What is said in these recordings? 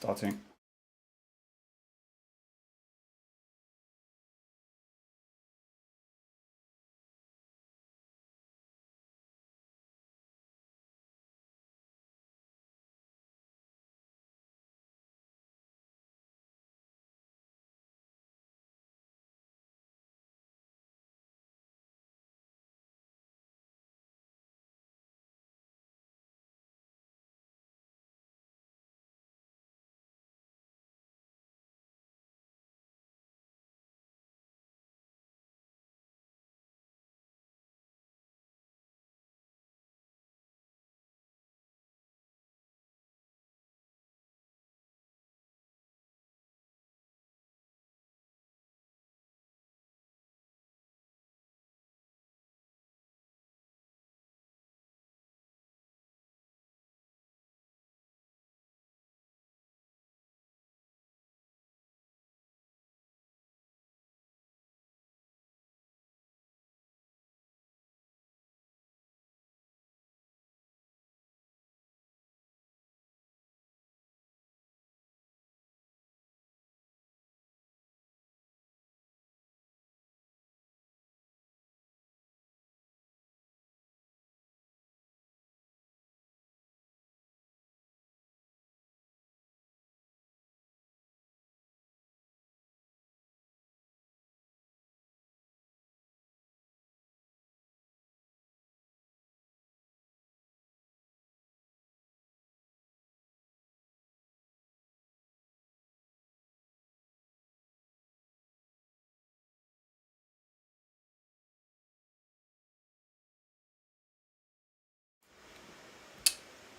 starting.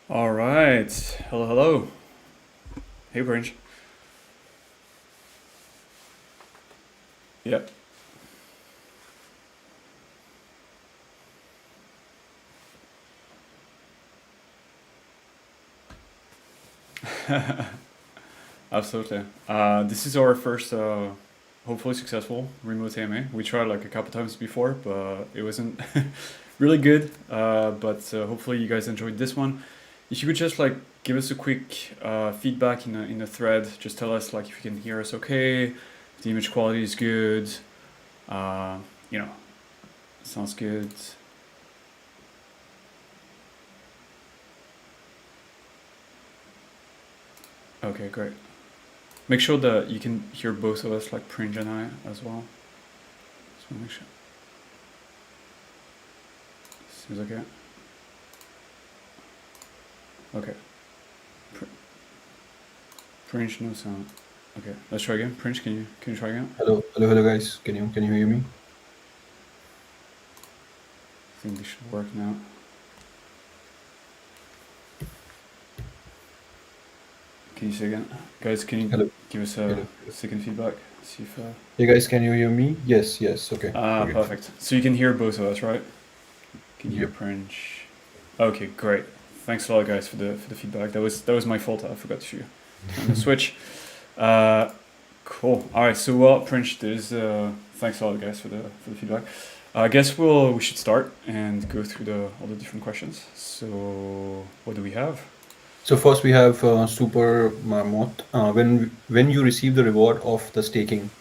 All right. Hello, hello. Hey, Branch. Yep. Absolutely. This is our first, hopefully successful remote AMA. We tried like a couple times before, but it wasn't really good. But hopefully you guys enjoyed this one. If you could just like give us a quick feedback in a thread, just tell us like if you can hear us okay, if the image quality is good, you know, sounds good. Okay, great. Make sure that you can hear both of us, like Pringe and I as well. Just wanna make sure. Seems okay. Okay. Pringe, no sound. Okay, let's try again. Pringe, can you try again? Hello, guys. Can you hear me? I think this should work now. Can you say again? Guys, can you Hello. give us a second feedback? See if Hey guys, can you hear me? Yes. Okay. Okay. perfect. So you can hear both of us, right? Can you hear Yep. Pringe? Okay, great. Thanks a lot, guys, for the feedback. That was my fault. I forgot to turn the switch. Cool. All right. So Prince, there's thanks a lot, guys, for the feedback. I guess we should start and go through all the different questions. So what do we have? So first we have Super Marmot. When you receive the reward of the staking,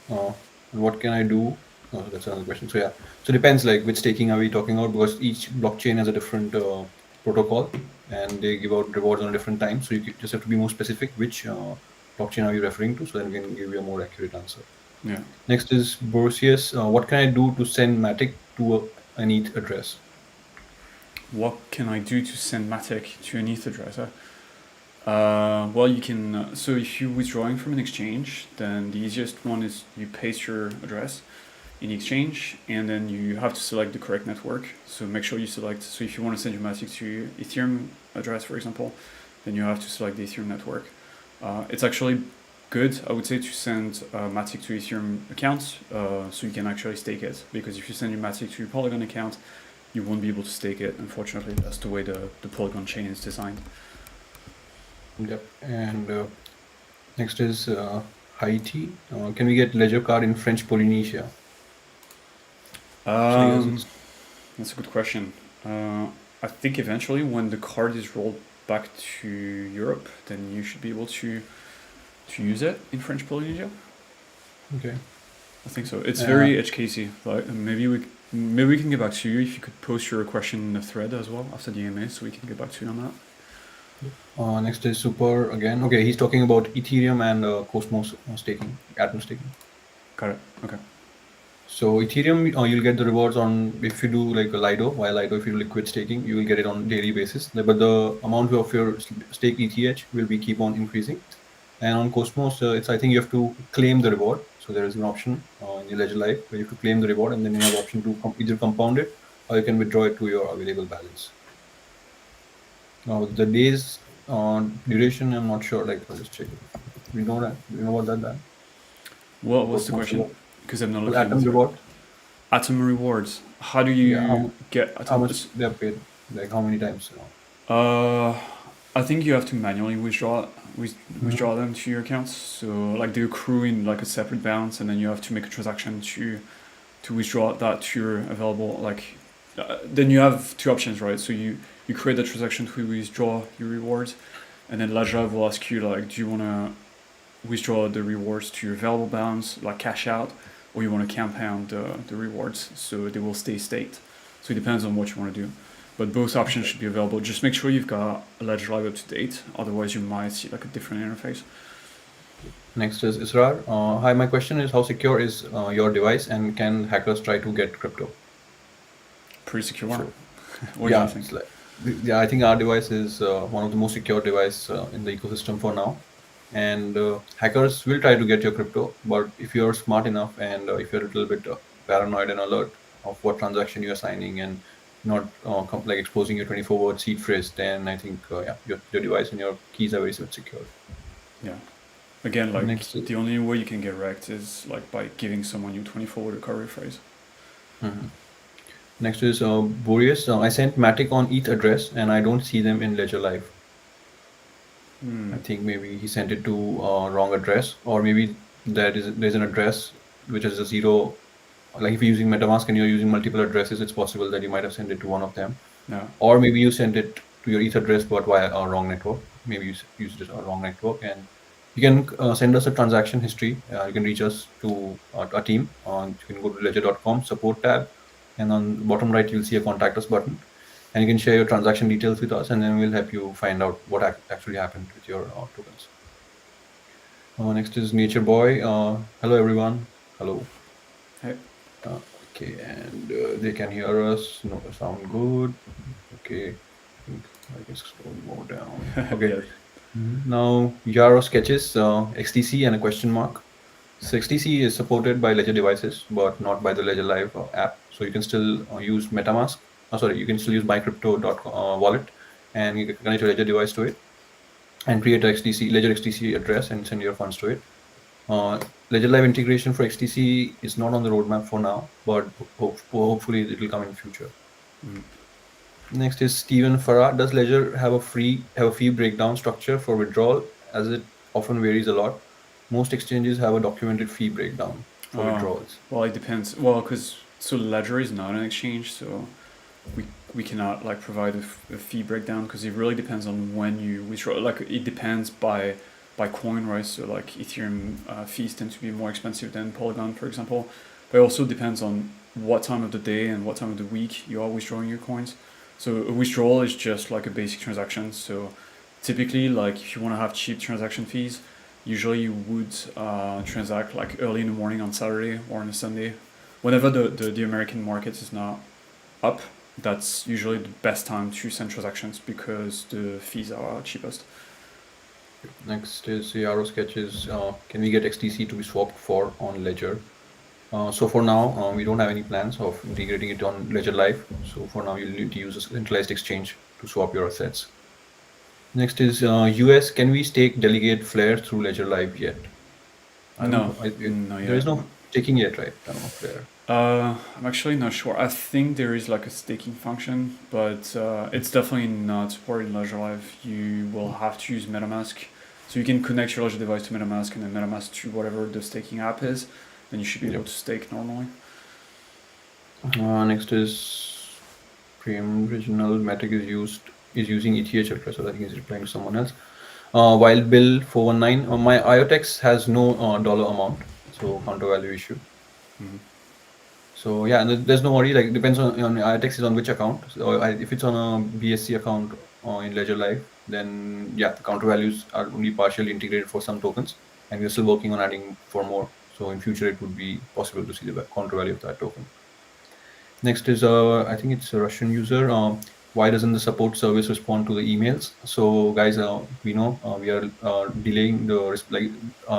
what can I do? That's another question. So yeah, so depends like which staking are we talking about, because each blockchain has a different protocol and they give out rewards on a different time. So just have to be more specific which blockchain are you referring to, so then we can give you a more accurate answer. Yeah. Next is Borsius. What can I do to send Matic to an ETH address? What can I do to send Matic to an ETH address? Well, you can. So if you're withdrawing from an exchange, then the easiest one is you paste your address in the exchange, and then you have to select the correct network. So make sure you select. So if you want to send your Matic to your Ethereum address, for example, then you have to select the Ethereum network. It's actually good, I would say, to send Matic to Ethereum accounts, so you can actually stake it. Because if you send your Matic to your Polygon account, you won't be able to stake it. Unfortunately, that's the way the Polygon chain is designed. Yep. And next is Haiti. Can we get ledger card in French Polynesia? That's a good question. I think eventually, when the card is rolled back to Europe, then you should be able to to use it in French Polynesia. Okay. I think so. It's very edge casey. Like maybe we can get back to you if you could post your question in the thread as well after the AMA, so we can get back to you on that. Next is Super again. Okay, he's talking about Ethereum and Cosmos staking, Atom staking. Got it. Okay. So Ethereum, you'll get the rewards on if you do like a Lido. While Lido, if you do liquid staking, you will get it on daily basis. But the amount of your stake ETH will be keep on increasing. And on Cosmos, it's I think you have to claim the reward. So there is an option in the Ledger Live where you have to claim the reward, and then you have option to either compound it or you can withdraw it to your available balance. Now the days duration, I'm not sure. Like I'll just check it. We know that. You know what that? What's the question? Because I'm not looking at Atom the reward. Atom rewards. How do you get Atom? How much they are paid? Like how many times? I think you have to manually withdraw them to your accounts. So like they accrue in like a separate balance, and then you have to make a transaction to withdraw that to your available like. Then you have two options, right? So you create the transaction to withdraw your rewards, and then Ledger will ask you like, do you want to withdraw the rewards to your available balance, like cash out, or you want to compound the rewards so they will stay staked. So it depends on what you want to do. But both options should be available. Just make sure you've got a Ledger Live up to date. Otherwise, you might see like a different interface. Next is Israr. Hi, my question is how secure is your device and can hackers try to get crypto? Pretty secure. Sure. What do you think? Yeah, I think our device is one of the most secure device in the ecosystem for now. And hackers will try to get your crypto, but if you're smart enough and if you're a little bit paranoid and alert of what transaction you're signing and not like exposing your 24-word seed phrase, then I think your device and your keys are very secure. Yeah. Again, like the only way you can get wrecked is like by giving someone your 24-word recovery phrase. Mm-hmm. Next is Boreas. I sent Matic on ETH address and I don't see them in Ledger Live. I think maybe he sent it to wrong address, or maybe there's an address which is a zero. Like if you're using MetaMask and you're using multiple addresses, it's possible that you might have sent it to one of them. Yeah. Or maybe you sent it to your ETH address but via a wrong network. Maybe you used it a wrong network, and you can send us a transaction history. You can reach us to our team. You can go to ledger.com support tab, and on the bottom right you'll see a contact us button. And you can share your transaction details with us, and then we'll help you find out what actually happened with your tokens. Next is Nature Boy. Hello, everyone. Hello. Hey. Okay, and they can hear us. No, sound good. Okay. I guess scroll more down. Okay. Now, Yaro sketches XTC and a question mark. So XTC is supported by Ledger devices, but not by the Ledger Live app. So you can still use Metamask. You can still use mycrypto.com wallet, and you can connect your Ledger device to it and create a Ledger XTC address and send your funds to it. Ledger Live integration for XTC is not on the roadmap for now, but hopefully it will come in future. Next is Steven Farah. Does Ledger have a fee breakdown structure for withdrawal, as it often varies a lot? Most exchanges have a documented fee breakdown for withdrawals. Well, it depends. Well, because Ledger is not an exchange, so we cannot like provide a fee breakdown because it really depends on when you withdraw. Like it depends by coin, right? So like Ethereum fees tend to be more expensive than Polygon, for example. But it also depends on what time of the day and what time of the week you are withdrawing your coins. So a withdrawal is just like a basic transaction. So typically, like if you want to have cheap transaction fees, usually you would transact like early in the morning on Saturday or on a Sunday. Whenever the American market is not up, that's usually the best time to send transactions because the fees are cheapest. Next is Yaro sketches. Can we get XTC to be swapped for on Ledger? So for now, we don't have any plans of integrating it on Ledger Live. So for now, you'll need to use a centralized exchange to swap your assets. Next is US. Can we stake delegate Flair through Ledger Live yet? No, there is no staking yet, right? I don't know, Flair. I'm actually not sure. I think there is like a staking function, but it's definitely not supported in Ledger Live. You will have to use Metamask. So you can connect your Ledger device to Metamask and then Metamask to whatever the staking app is. Then you should be able to stake normally. Next is Prem Original Matic is using ETH address, so I think he's replying to someone else. Wild Bill 419. My IOTEX has no dollar amount, so counter value issue. Mhm. So yeah, and there's no worry. Like depends on IOTEX is on which account. So if it's on a BSC account in Ledger Live, then yeah, the counter values are only partially integrated for some tokens, and we're still working on adding for more. So in future, it would be possible to see the counter value of that token. Next is I think it's a Russian user. Why doesn't the support service respond to the emails? So guys, we know we are delaying the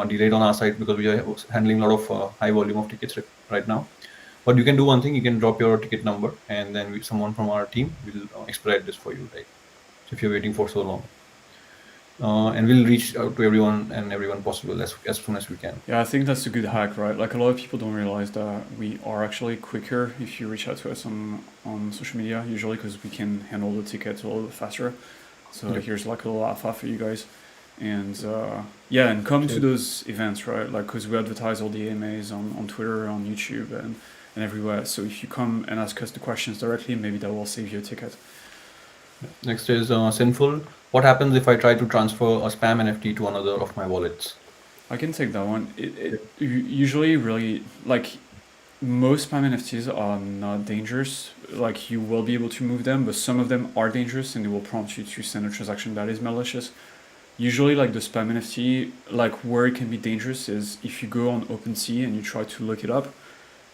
delayed on our side because we are handling a lot of high volume of tickets right now. But you can do one thing: you can drop your ticket number, and then someone from our team will expedite this for you. Right? So if you're waiting for so long, and we'll reach out to everyone possible as soon as we can. Yeah, I think that's a good hack, right? Like a lot of people don't realize that we are actually quicker if you reach out to us on social media, usually because we can handle the tickets a little bit faster. So Yep. here's like a little alpha for you guys. And yeah, and come to Sure. those events, right? Like, because we advertise all the AMAs on Twitter, on YouTube, and everywhere. So if you come and ask us the questions directly, maybe that will save you a ticket. Next is Sinful. What happens if I try to transfer a spam NFT to another of my wallets? I can take that one. Usually really, like, most spam NFTs are not dangerous. Like, you will be able to move them, but some of them are dangerous and they will prompt you to send a transaction that is malicious. Usually, like the spam NFT, like where it can be dangerous is if you go on OpenSea and you try to look it up,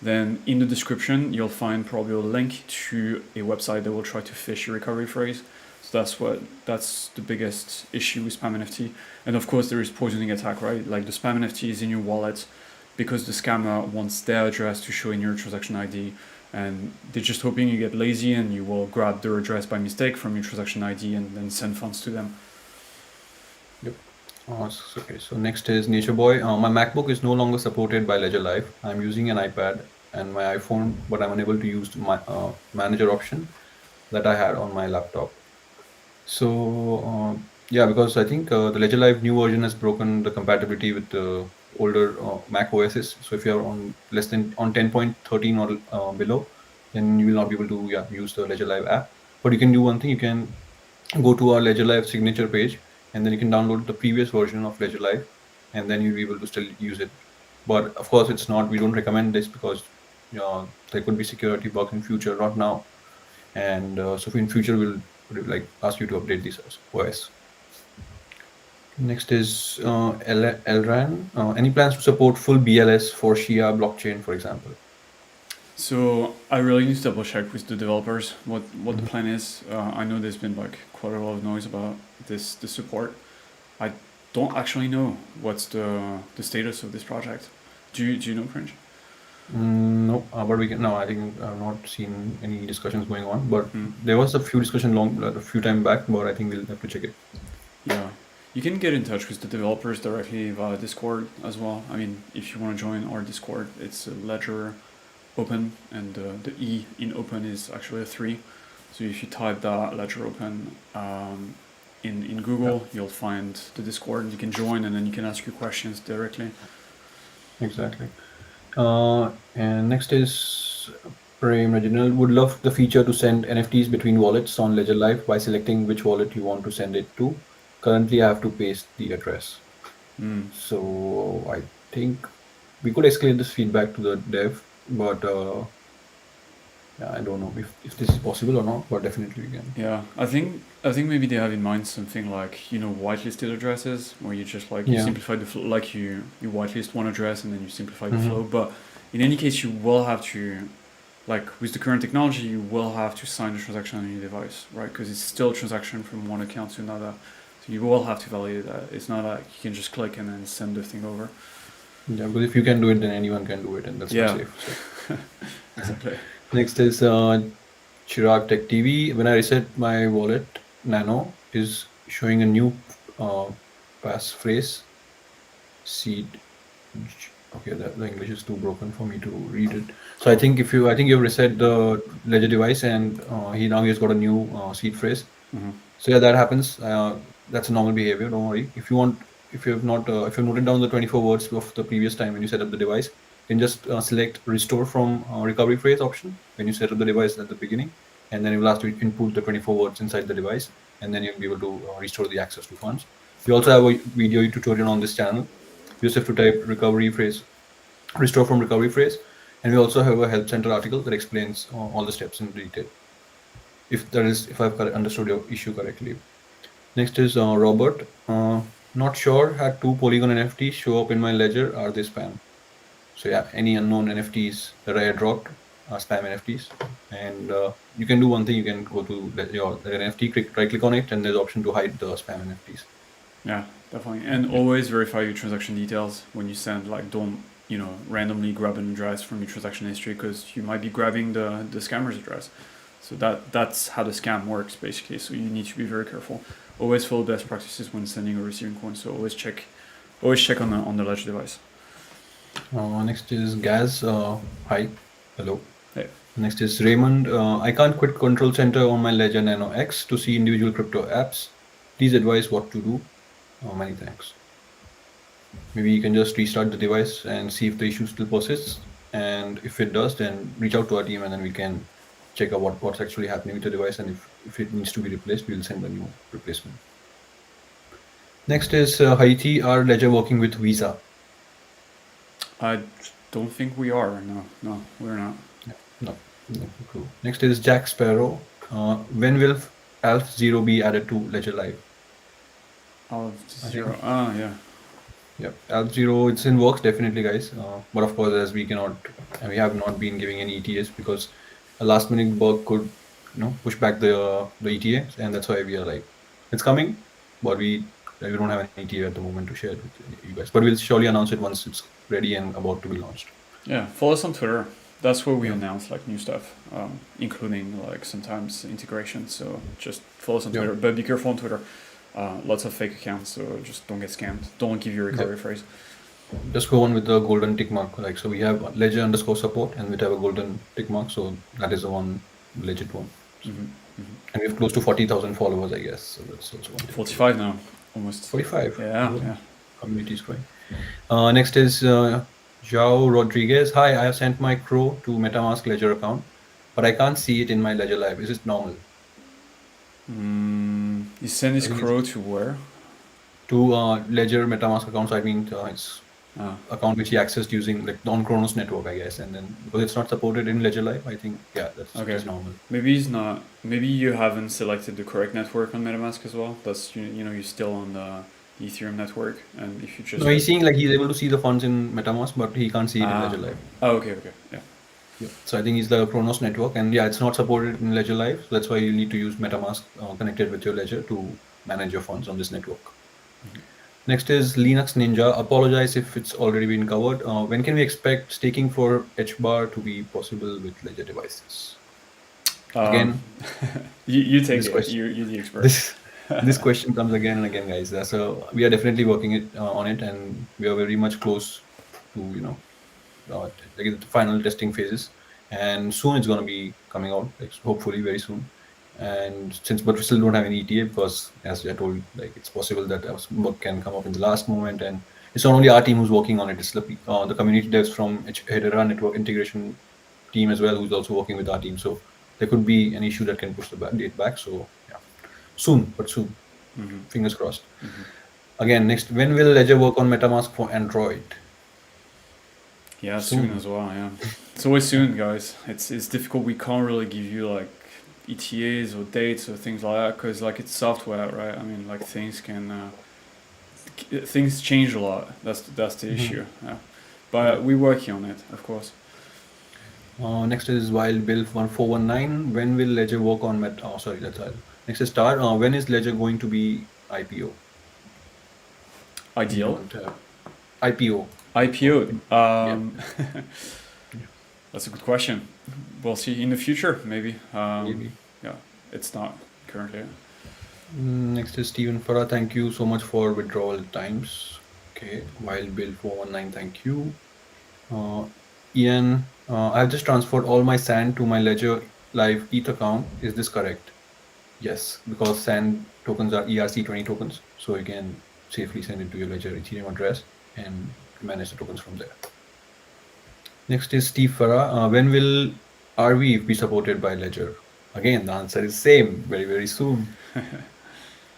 then in the description you'll find probably a link to a website that will try to phish your recovery phrase. So that's the biggest issue with spam NFT. And of course there is poisoning attack, right? Like the spam NFT is in your wallet because the scammer wants their address to show in your transaction ID, and they're just hoping you get lazy and you will grab their address by mistake from your transaction ID and then send funds to them. Okay, so next is Nature Boy. My MacBook is no longer supported by Ledger Live. I'm using an iPad and my iPhone, but I'm unable to use my manager option that I had on my laptop. So yeah, because I think the Ledger Live new version has broken the compatibility with the older Mac OSs. So if you're on less than on 10.13 or below, then you will not be able to use the Ledger Live app. But you can do one thing: you can go to our Ledger Live signature page, and then you can download the previous version of Ledger Live, and then you'll be able to still use it. But of course, it's not. We don't recommend this because there could be security bugs in future, not now. And so in future, we'll like ask you to update this OS. Next is Elran. Any plans to support full BLS for Shia blockchain, for example? So I really need to double check with the developers what the Mhm. plan is. I know there's been like quite a lot of noise about the support. I don't actually know what's the status of this project. Do you know, Cringe? No, but we can. No, I think I've not seen any discussions going on. But Hmm. there was a few discussion a few time back. But I think we'll have to check it. Yeah, you can get in touch with the developers directly via Discord as well. I mean, if you want to join our Discord, it's a Ledger Open, and the E in Open is actually a 3. So if you type that Ledger Open in Google, you'll find the Discord. You can join, and then you can ask your questions directly. Exactly. And next is Prem Reginald. Would love the feature to send NFTs between wallets on Ledger Live by selecting which wallet you want to send it to. Currently, I have to paste the address. Mm. So I think we could escalate this feedback to the dev, but yeah, I don't know if this is possible or not, but definitely we can. Yeah, I think maybe they have in mind something like whitelisted addresses, where you just like you Yeah. simplify the flow, like you whitelist one address and then you simplify the Mhm. flow. But in any case, you will have to, like with the current technology, you will have to sign the transaction on your device, right? Because it's still a transaction from one account to another, so you will have to validate that. It's not like you can just click and then send the thing over. Yeah, because if you can do it, then anyone can do it, and that's not Yeah. safe. So. Exactly. Next is Chirag Tech TV. When I reset my wallet, Nano is showing a new passphrase. Seed. Okay, the English is too broken for me to read it. So I think you've reset the Ledger device, and he's got a new seed phrase. Hmm. So yeah, that happens. That's a normal behavior. Don't worry. If you have not, if you've noted down the 24 words of the previous time when you set up the device, you can just select restore from recovery phrase option when you set up the device at the beginning, and then it will ask you to input the 24 words inside the device, and then you'll be able to restore the access to funds. We also have a video tutorial on this channel. You just have to type recovery phrase, restore from recovery phrase, and we also have a help center article that explains all the steps in detail. If I've understood your issue correctly. Next is Robert. Not sure. Had 2 Polygon NFTs show up in my ledger. Are they spam? So yeah, any unknown NFTs that I dropped are spam NFTs. And you can do one thing. You can go to your NFT, right click on it, and there's option to hide the spam NFTs. Yeah, definitely. And always verify your transaction details when you send. Like, don't randomly grab an address from your transaction history, because you might be grabbing the scammer's address. So that's how the scam works, basically. So you need to be very careful. Always follow best practices when sending or receiving coins. So always check on the ledger device. Next is Gaz. Hi. Hello. Hey. Next is Raymond. I can't quit Control Center on my Ledger Nano X to see individual crypto apps. Please advise what to do. Many thanks. Maybe you can just restart the device and see if the issue still persists. And if it does, then reach out to our team, and then we can check out what's actually happening with the device. And if it needs to be replaced, we'll send a new replacement. Next is Haiti. Are Ledger working with Visa? I don't think we are. No, we're not. No, cool. Next is Jack Sparrow. When will ALF0 be added to Ledger Live? ALF0. Yeah. Yep, ALF0, it's in works, definitely, guys. But of course, as we have not been giving any ETAs, because a last minute bug could, push back the ETA, and that's why we are like, it's coming, but we don't have an ETA at the moment to share with you guys. But we'll surely announce it once it's ready and about to be launched. Yeah, follow us on Twitter. That's where we announce like new stuff, including like sometimes integration. So just follow us on Twitter, but be careful on Twitter. Lots of fake accounts, so just don't get scammed. Don't give your recovery phrase. Just go on with the golden tick mark. Like, so we have ledger_support, and we have a golden tick mark. So that is the one legit one. And we have close to 40,000 followers, I guess. So that's also one. 45 now, almost. 45. Yeah. Community is growing. Next is João Rodriguez. Hi, I have sent my Crow to Metamask Ledger account, but I can't see it in my Ledger Live. Is it normal? You send this Crow to where? To Ledger Metamask account. So I mean, it's account which he accessed using like the on-Chronos network, I guess. And then because it's not supported in Ledger Live, I think that's normal. Maybe it's not. Maybe you haven't selected the correct network on MetaMask as well. That's you're still on the Ethereum network, and if you just he's seeing like he's able to see the funds in MetaMask, but he can't see it in Ledger Live. Oh, okay, yeah. So I think it's the Chronos network, and it's not supported in Ledger Live. So that's why you need to use MetaMask connected with your Ledger to manage your funds on this network. Next is Linux Ninja. Apologize if it's already been covered. When can we expect staking for HBAR to be possible with Ledger devices? Again, you take it. You're the expert. This question comes again and again, guys. So we are definitely working on it, and we are very much close to the final testing phases. And soon it's going to be coming out, like hopefully very soon. And but we still don't have any ETA, because as I told, like it's possible that work can come up in the last moment, and it's not only our team who's working on it. It's the community devs from Hedera network integration team as well, who's also working with our team. So there could be an issue that can push the date back. So yeah, soon. Fingers crossed. Again, next, when will Ledger work on MetaMask for Android? Yeah, soon as well. Yeah, it's always soon, guys. It's difficult. We can't really give you like ETAs or dates or things like that, because like it's software, right? I mean, like things change a lot. That's the issue. Yeah, but we're working on it, of course. Next is Wild Bill 1419. When will Ledger work on sorry, that's all. Next is Star. When is Ledger going to be IPO? Ideal. IPO. That's a good question. We'll see in the future, maybe. Maybe. Yeah, it's not currently. Next is Steven Farah. Thank you so much for withdrawal times. Okay. Wild Bill 419. Thank you. Ian, I've just transferred all my SAND to my Ledger Live ETH account. Is this correct? Yes, because SAND tokens are ERC20 tokens, so you can safely send it to your Ledger Ethereum address and manage the tokens from there. Next is Steve Farah. When will RV be supported by Ledger? Again, the answer is same. Very, very soon.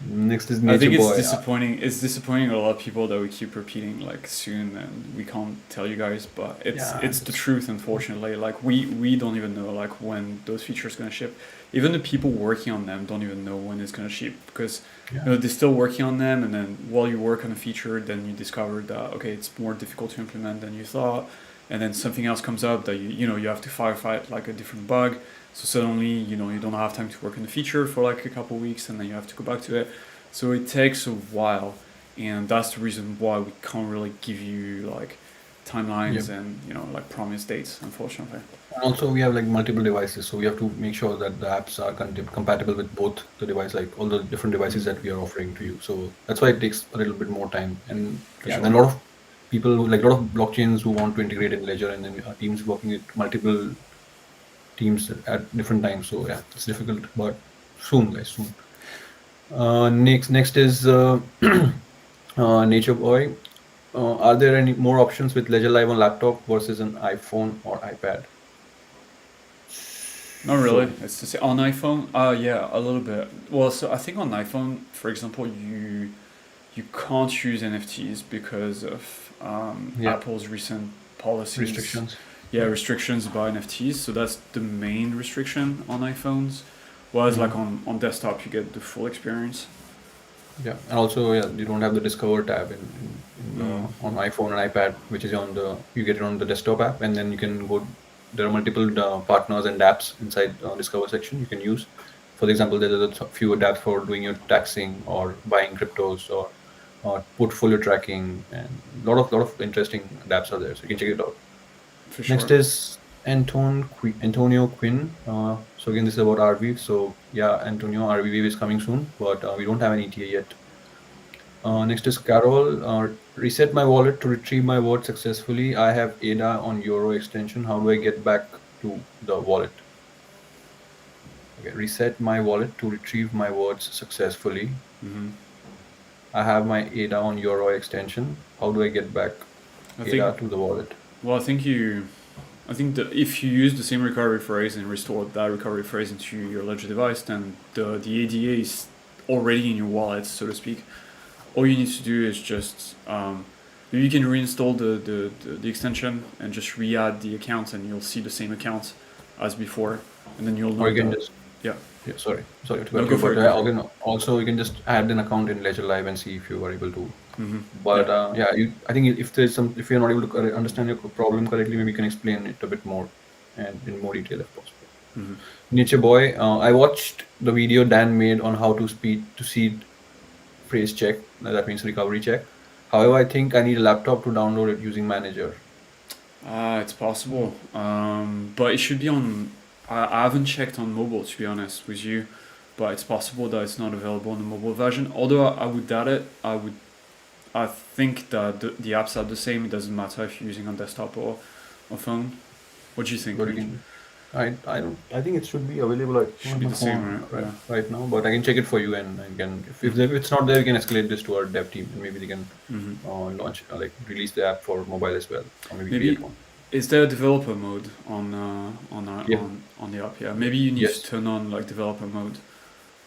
Next is I Nature think it's Boy. disappointing. It's disappointing a lot of people that we keep repeating like soon, and we can't tell you guys. But Yeah, it's the truth, unfortunately. Like we don't even know like when those features gonna ship. Even the people working on them don't even know when it's gonna ship because yeah. they're still working on them. And then while you work on a feature, then you discover that okay, it's more difficult to implement than you thought. And then something else comes up that you have to firefight like a different bug. So suddenly you don't have time to work on the feature for like a couple weeks, and then you have to go back to it. So it takes a while, and that's the reason why we can't really give you like Yep. timelines and like promise dates, unfortunately. And also, we have like multiple devices, so we have to make sure that the apps are compatible with both the device, like all the different devices that we are offering to you. So that's why it takes a little bit more time. And For yeah, sure. then a lot of people, like a lot of blockchains who want to integrate in Ledger, and then teams working with multiple teams at different times. So yeah, it's difficult, but soon, guys, soon. Next is Nature Boy. Are there any more options with Ledger Live on laptop versus an iPhone or iPad? Not really. So It's to say on iPhone. Yeah, a little bit. Well, so I think on iPhone, for example, you can't use NFTs because of yeah, Apple's recent policies. restrictions. Yeah, restrictions about NFTs. So that's the main restriction on iPhones. Whereas like Mhm. on desktop, you get the full experience. Yeah, and also yeah, you don't have the Discover tab Mm. on iPhone and iPad, which is on the you get it on the desktop app, and then you can go. There are multiple partners and apps inside Discover section you can use. For example, there are a few apps for doing your taxing or buying cryptos or portfolio tracking, and lot of interesting apps are there, so you can check it out. For Next sure. is Antonio Quinn. So again, this is about RV. So yeah, Antonio RV is coming soon, but we don't have an ETA yet. Next is Carol. Reset my wallet to retrieve my wallet successfully. I have ADA on Euro extension. How do I get back to the wallet? Okay, reset my wallet to retrieve my words successfully. Hmm. I have my ADA on Euro extension. How do I get back I think. ADA to the wallet? Well, I think that if you use the same recovery phrase and restore that recovery phrase into your Ledger device, then the ADA is already in your wallet, so to speak. All you need to do is just you can reinstall the extension and just re-add the account, and you'll see the same account as before, and then you'll Or know you can that. just Yeah. yeah, sorry to No, cut go you, for but it. Go for it. also you can just add an account in Ledger Live and see if you are able to. Hmm. Yeah. But yeah, I think if you're not able to understand your problem correctly, maybe you can explain it a bit more and in more detail if possible. Hmm. Nature Boy, I watched the video Dan made on how to seed phrase check. That means recovery check. However, I think I need a laptop to download it using Manager. It's possible, but it should be on. I haven't checked on mobile to be honest with you, but it's possible that it's not available on the mobile version. Although I would doubt it. I think that the apps are the same. It doesn't matter if you're using on desktop or phone. What do you think, But you Reed? can I don't I think it should be available Should on be my the same, phone right? Yeah. right now, but I can check it for you and I can if Mm-hmm. it's not there, we can escalate this to our dev team and maybe they can Mm-hmm. launch like release the app for mobile as well, or maybe create Maybe one. is there a developer mode Yeah. on the app? Yeah. Maybe you need to Yes. turn on like developer mode.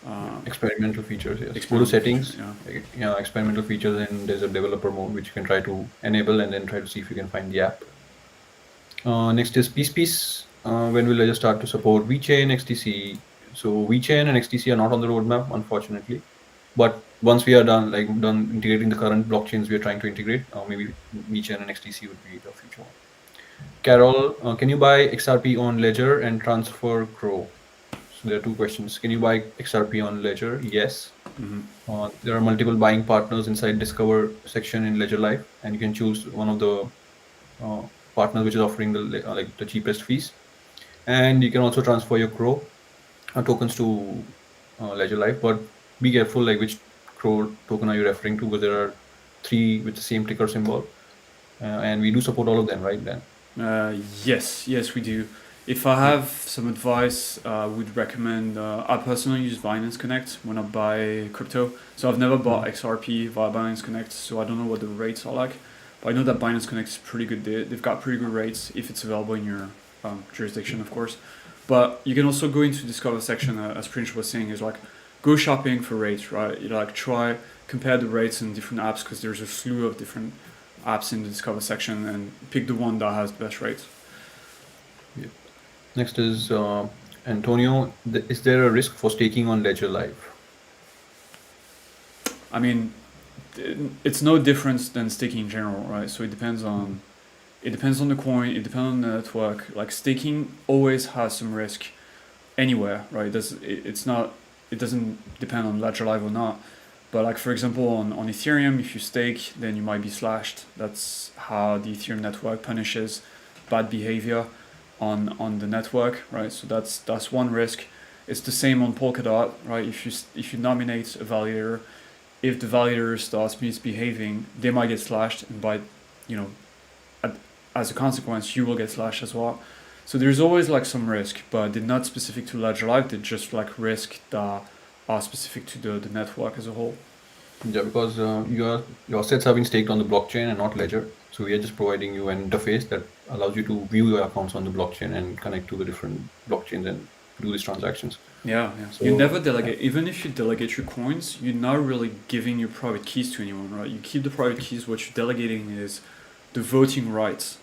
Yeah. Uh, Experimental features. Yes. Go to experimental features. settings. Yeah. Yeah, experimental features, and there's a developer mode which you can try to enable and then try to see if you can find the app. Next is Peace. When will I just start to support VeChain, XTC? So VeChain and XTC are not on the roadmap, unfortunately. But once we are done integrating the current blockchains we are trying to integrate, maybe VeChain and XTC would be the future one. Carol, can you buy XRP on Ledger and transfer Crow? So there are two questions. Can you buy XRP on Ledger? Yes. Mm-hmm. There are multiple buying partners inside Discover section in Ledger Live, and you can choose one of the uh, partners which is offering like the cheapest fees. And you can also transfer your Crow tokens to Ledger Live, but be careful like which Crow token are you referring to, because there are three with the same ticker symbol, and we do support all of them, right? Then Yes, we do. If I yeah. have some advice, I would recommend. I personally use Binance Connect when I buy crypto. So I've never bought Mhm. XRP via Binance Connect, so I don't know what the rates are like. But I know that Binance Connect is pretty good. They've got pretty good rates if it's available in your jurisdiction, of course. But you can also go into Discover section, as Prince was saying, is like go shopping for rates, right? You like try compare the rates in different apps because there's a slew of different apps in the Discover section, and pick the one that has the best rates. Next is Antonio. Is there a risk for staking on Ledger Live? I mean, it's no different than staking in general, right? So it depends on the coin, it depends on the network. Like staking always has some risk anywhere, right? It doesn't depend on Ledger Live or not. But like for example on Ethereum, if you stake, then you might be slashed. That's how the Ethereum network punishes bad behavior on the network, right? So that's one risk. It's the same on Polkadot, right? If you nominate a validator, if the validator starts misbehaving, they might get slashed, and by as a consequence, you will get slashed as well. So there's always like some risk, but they're not specific to Ledger Live. They're just like risk that are specific to the network as a whole. Yeah, because your assets have been staked on the blockchain and not Ledger. So we are just providing you an interface that allows you to view your accounts on the blockchain and connect to the different blockchains and do these transactions. Yeah. So, you never delegate. Even if you delegate your coins, you're not really giving your private keys to anyone, right? You keep the private keys. What you're delegating is the voting rights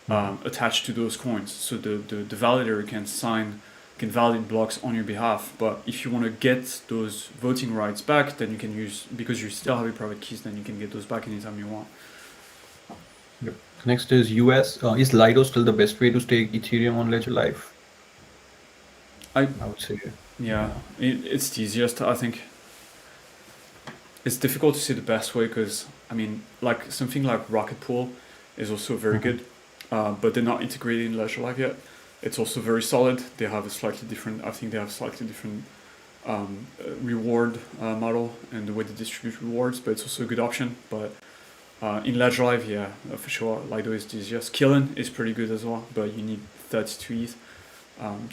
attached to those coins. So the validator can validate blocks on your behalf. But if you want to get those voting rights back, then you can use, because you still have your private keys, then you can get those back anytime you want. Yep. Next is US. Is Lido still the best way to stake Ethereum on Ledger Live? I would say. Yeah, it's the easiest, I think. It's difficult to say the best way because, I mean, like something like Rocket Pool is also very good, but they're not integrated in Ledger Live yet. It's also very solid. They have a slightly different, reward model and the way they distribute rewards, but it's also a good option. But in Ledger Live, yeah, for sure, Lido is the easiest. Killen is pretty good as well, but you need 32 ETH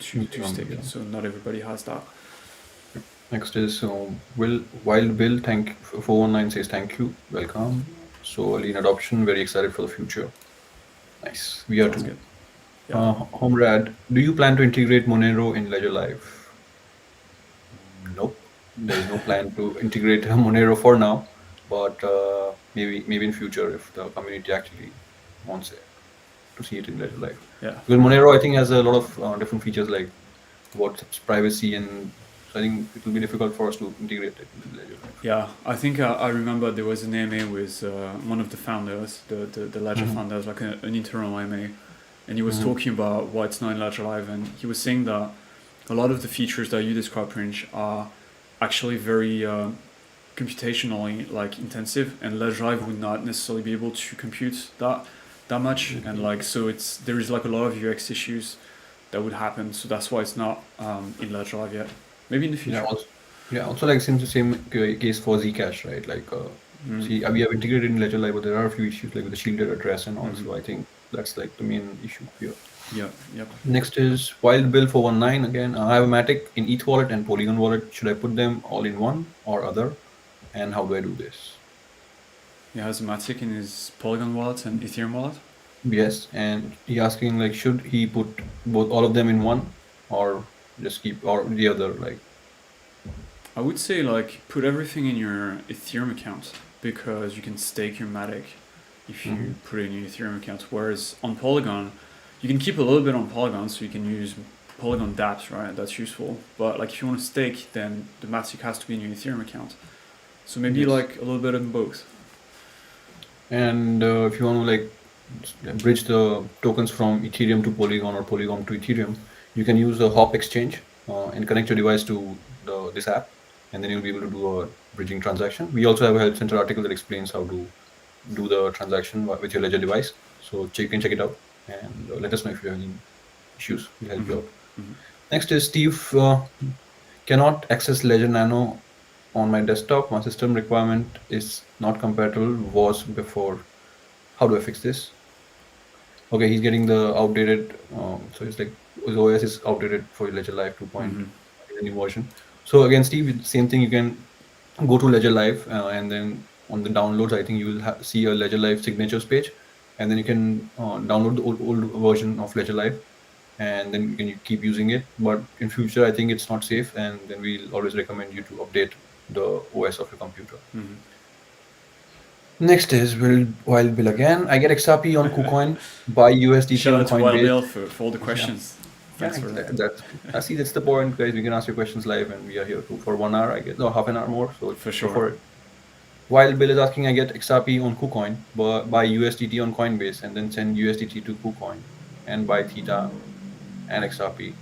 to stake it, so not everybody has that. Next is Wild Bill. 419 says thank you, welcome. So lean adoption, very excited for the future. Nice, we are too. Yeah. Homrad, do you plan to integrate Monero in Ledger Live? Nope, there is no plan to integrate Monero for now, but maybe in future if the community actually wants it to see it in Ledger Live. Yeah. Because Monero, I think, has a lot of different features like WhatsApp's privacy, and so I think it will be difficult for us to integrate it into Ledger Live. Yeah, I think I remember there was an AMA with one of the founders, the Ledger founders, like an internal AMA, and he was talking about why it's not in Ledger Live, and he was saying that a lot of the features that you described, Prince, are actually very computationally like intensive, and Ledger Live would not necessarily be able to compute that much, and like so there is like a lot of UX issues that would happen, so that's why it's not in Ledger Live yet. Maybe in the future. Also like seems the same case for Zcash, right? Like see, we have integrated in Ledger Live, but there are a few issues like with the shielded address, and also I think that's like the main issue here. Yeah. Yep. Next is Wild Bill 419 again. I have a Matic in ETH wallet and Polygon wallet. Should I put them all in one or other? And how do I do this? He has a Matic in his Polygon wallet and Ethereum wallet? Yes, and he asking like should he put all of them in one or just keep or the other, like? I would say like put everything in your Ethereum account because you can stake your Matic if you put it in your Ethereum account. Whereas on Polygon, you can keep a little bit on Polygon, so you can use Polygon dApps, right? That's useful. But like if you want to stake, then the Matic has to be in your Ethereum account. So maybe like a little bit of both. And if you want to like bridge the tokens from Ethereum to Polygon or Polygon to Ethereum, you can use a hop exchange and connect your device to this app, and then you'll be able to do a bridging transaction. We also have a help center article that explains how to do the transaction with your Ledger device. So you can check it out and let us know if you have any issues. We'll help you out. Next is Steve. Cannot access Ledger Nano on my desktop. My system requirement is not compatible. Was before. How do I fix this? Okay, he's getting the outdated. So it's like his OS is outdated for Ledger Live 2.0 new version. So again, Steve, same thing. You can go to Ledger Live and then on the downloads, I think you will see a Ledger Live signatures page, and then you can download the old version of Ledger Live, and then you keep using it. But in future, I think it's not safe, and then we'll always recommend you to update the OS of your computer. Mm-hmm. Next is Wild Bill again. I get XRP on KuCoin, buy USDT Shout on out to Wild Bill Coinbase. for all the Yeah, questions. yeah, Thanks for that. that's. I see. That's the point, guys. We can ask your questions live, and we are here for 1 hour. I guess, no, half an hour more. So For go sure. for it. Wild Bill is asking, I get XRP on KuCoin, but buy USDT on Coinbase, and then send USDT to KuCoin, and buy Theta and XRP.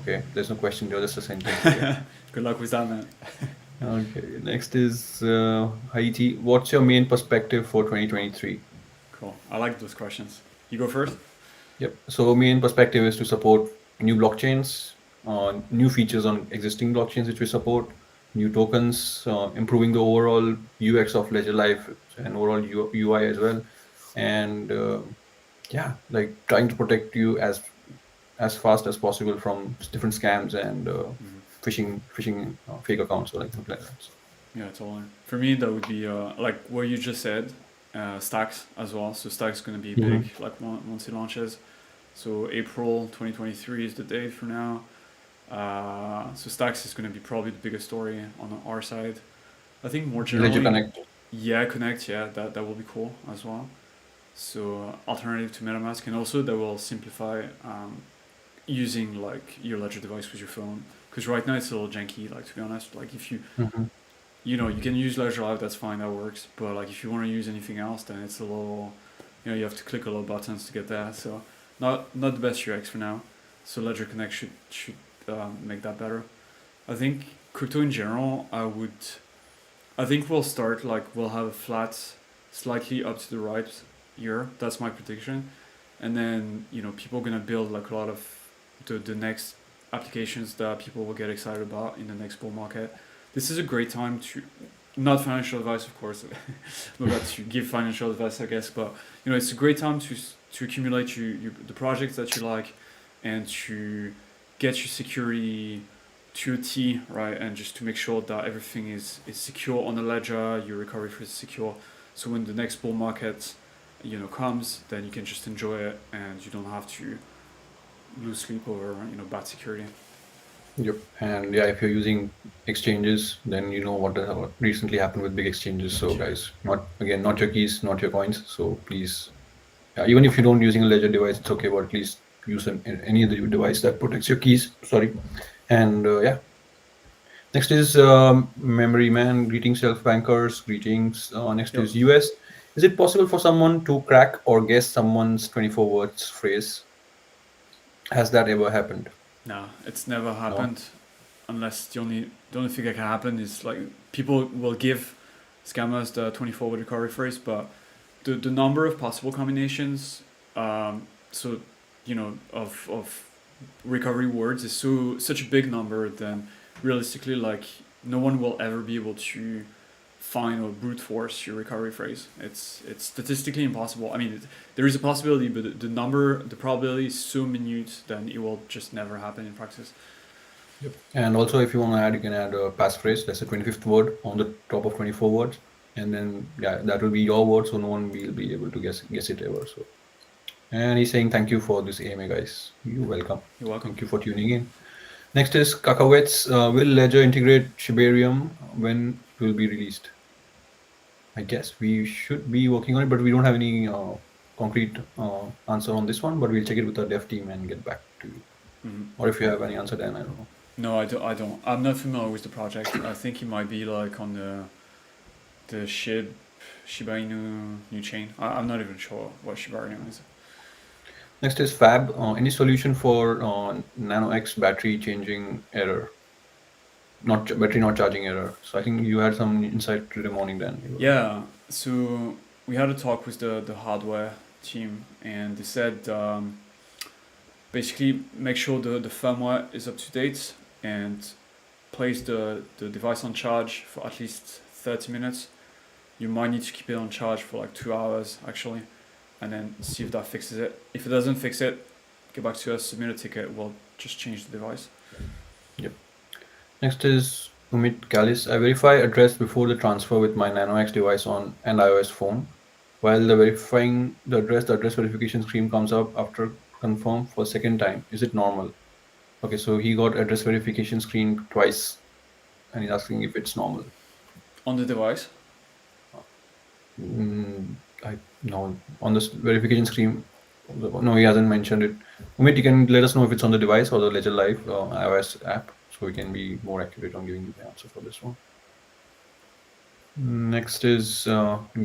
Okay, there's no question there. Just a sentence. Okay. Good luck with that, man. Okay. Next is Haiti. What's your main perspective for 2023? Cool. I like those questions. You go first. Yep. So main perspective is to support new blockchains, new features on existing blockchains which we support, new tokens, improving the overall UX of Ledger Life and overall UI as well, and yeah, like trying to protect you as fast as possible from different scams and phishing fake accounts or like something like that. So, Yeah, totally. For me, that would be like what you just said, Stacks as well. So Stacks is going to be big like once it launches. So April 2023 is the date for now. So Stacks is going to be probably the biggest story on our side. I think more generally. Ledger Connect. Yeah, Connect. Yeah, that will be cool as well. So alternative to MetaMask, and also that will simplify using like your Ledger device with your phone. Because right now it's a little janky. Like to be honest, like if you you know, you can use Ledger Live, that's fine, that works. But like if you want to use anything else, then it's a little, you know, you have to click a lot of buttons to get there. So not the best UX for now. So Ledger Connect should make that better. I think crypto in general, I think we'll start like we'll have a flat, slightly up to the right year. That's my prediction. And then you know people are gonna build like a lot of the next applications that people will get excited about in the next bull market. This is a great time to, not financial advice of course, I'm about to give financial advice I guess, but you know it's a great time to accumulate the projects that you like and to get your security to a T, right, and just to make sure that everything is secure on the ledger, your recovery is secure, so when the next bull market you know comes, then you can just enjoy it and you don't have to lose sleep over you know bad security. Yep. And yeah, if you're using exchanges, then you know what recently happened with big exchanges. So guys, not your keys, not your coins. So please, even if you don't using a Ledger device, it's okay. But at least use any other device that protects your keys. Sorry. And yeah. Next is Memory Man. Greetings, self bankers. Greetings. Next is US. Is it possible for someone to crack or guess someone's 24 words phrase? Has that ever happened? No, it's never happened. Unless the only thing that can happen is like people will give scammers the 24-word recovery phrase, but the number of possible combinations, so you know of recovery words is such a big number, then realistically like no one will ever be able to find or brute force your recovery phrase. It's statistically impossible. I mean, there is a possibility, but the probability is so minute that it will just never happen in practice. Yep. And also, if you want to add, you can add a passphrase. That's the 25th word on the top of 24 words, and then yeah, that will be your word, so no one will be able to guess it ever. So, and he's saying thank you for this AMA, guys. You're welcome. You're welcome. Thank you for tuning in. Next is Kakawets. Will Ledger integrate Shibarium when it will be released? I guess we should be working on it, but we don't have any concrete answer on this one. But we'll check it with our dev team and get back to you. Or if you have any answer, then I don't know. No, I don't. I'm not familiar with the project. I think it might be like on the Shiba Inu new chain. I'm not even sure what Shiba Inu is. Next is Fab. Any solution for Nano X battery changing error? Battery not charging error. So I think you had some insight today morning then. Yeah. So we had a talk with the hardware team, and they said basically make sure the firmware is up to date and place the device on charge for at least 30 minutes. You might need to keep it on charge for like 2 hours actually, and then see if that fixes it. If it doesn't fix it, get back to us, submit a ticket, we'll just change the device. Yep. Next is Umit Kalis. I verify address before the transfer with my Nano X device on an iOS phone. While verifying the address verification screen comes up after confirm for second time. Is it normal? Okay, so he got address verification screen twice, and he's asking if it's normal. On the device? I no on this verification screen. No, he hasn't mentioned it. Umit, you can let us know if it's on the device or the Ledger Live iOS app, so we can be more accurate on giving you the answer for this one. Next is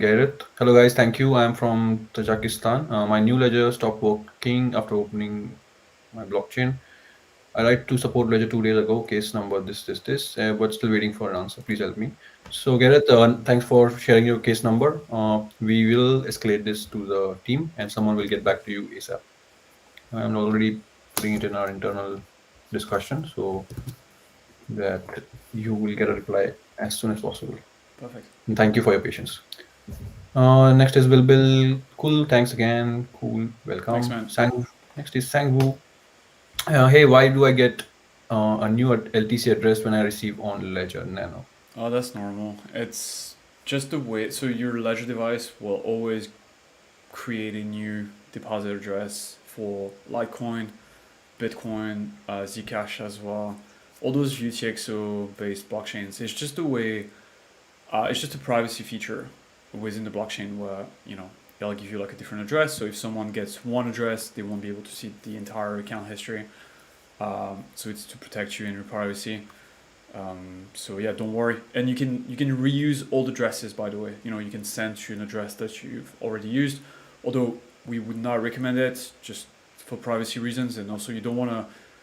Gareth. Hello guys, thank you. I'm from Tajikistan. My new ledger stopped working after opening my blockchain. I tried to support ledger 2 days ago. Case number this, but still waiting for an answer. Please help me. So Gareth, thanks for sharing your case number. We will escalate this to the team, and someone will get back to you ASAP. I'm already putting it in our internal discussion, so that you will get a reply as soon as possible. Perfect. And thank you for your patience. Next is Bill. Cool. Thanks again. Cool. Welcome. Thanks, man. Next is Sangwoo. Hey, why do I get a new LTC address when I receive on Ledger Nano? Oh, that's normal. It's just the way. So your Ledger device will always create a new deposit address for Litecoin, Bitcoin, Zcash as well. All those UTXO based blockchains. It's just the way. It's just a privacy feature within the blockchain where they'll give you like a different address. So if someone gets one address, they won't be able to see the entire account history. So it's to protect you and your privacy. So yeah, don't worry. And you can reuse old addresses, by the way. You can send to an address that you've already used, although we would not recommend it just for privacy reasons. And also you don't want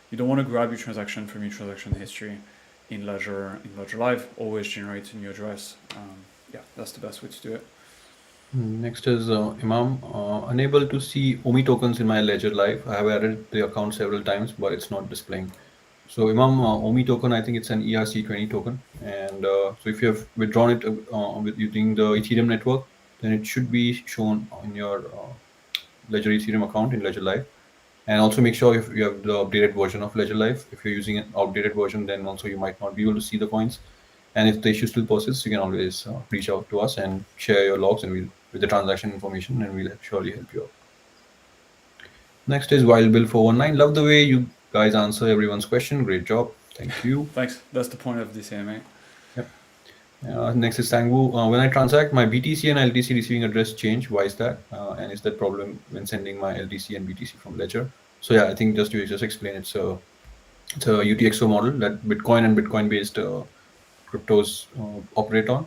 to grab your transaction from your transaction history in Ledger Live. Always generate a new address. Yeah, that's the best way to do it. Next is Imam. Unable to see OMI tokens in my Ledger Live. I have added the account several times, but it's not displaying. So Imam, OMI token, I think it's an ERC20 token, and so if you have withdrawn it with using the Ethereum network, then it should be shown on your Ledger Ethereum account in Ledger Live. And also make sure if you have the updated version of Ledger Live. If you're using an outdated version, then also you might not be able to see the coins. And if the issue still persists, you can always reach out to us and share your logs and with the transaction information, and we'll surely help you out. Next is Wild Bill 419. Love the way you guys answer everyone's question. Great job. Thank you. Thanks. That's the point of this AMA. Yep. Next is Sangwoo. When I transact, my BTC and LTC receiving address change. Why is that? And is that problem when sending my LTC and BTC from Ledger? So yeah, I think just to explain, it's a UTXO model that Bitcoin and Bitcoin-based cryptos operate on.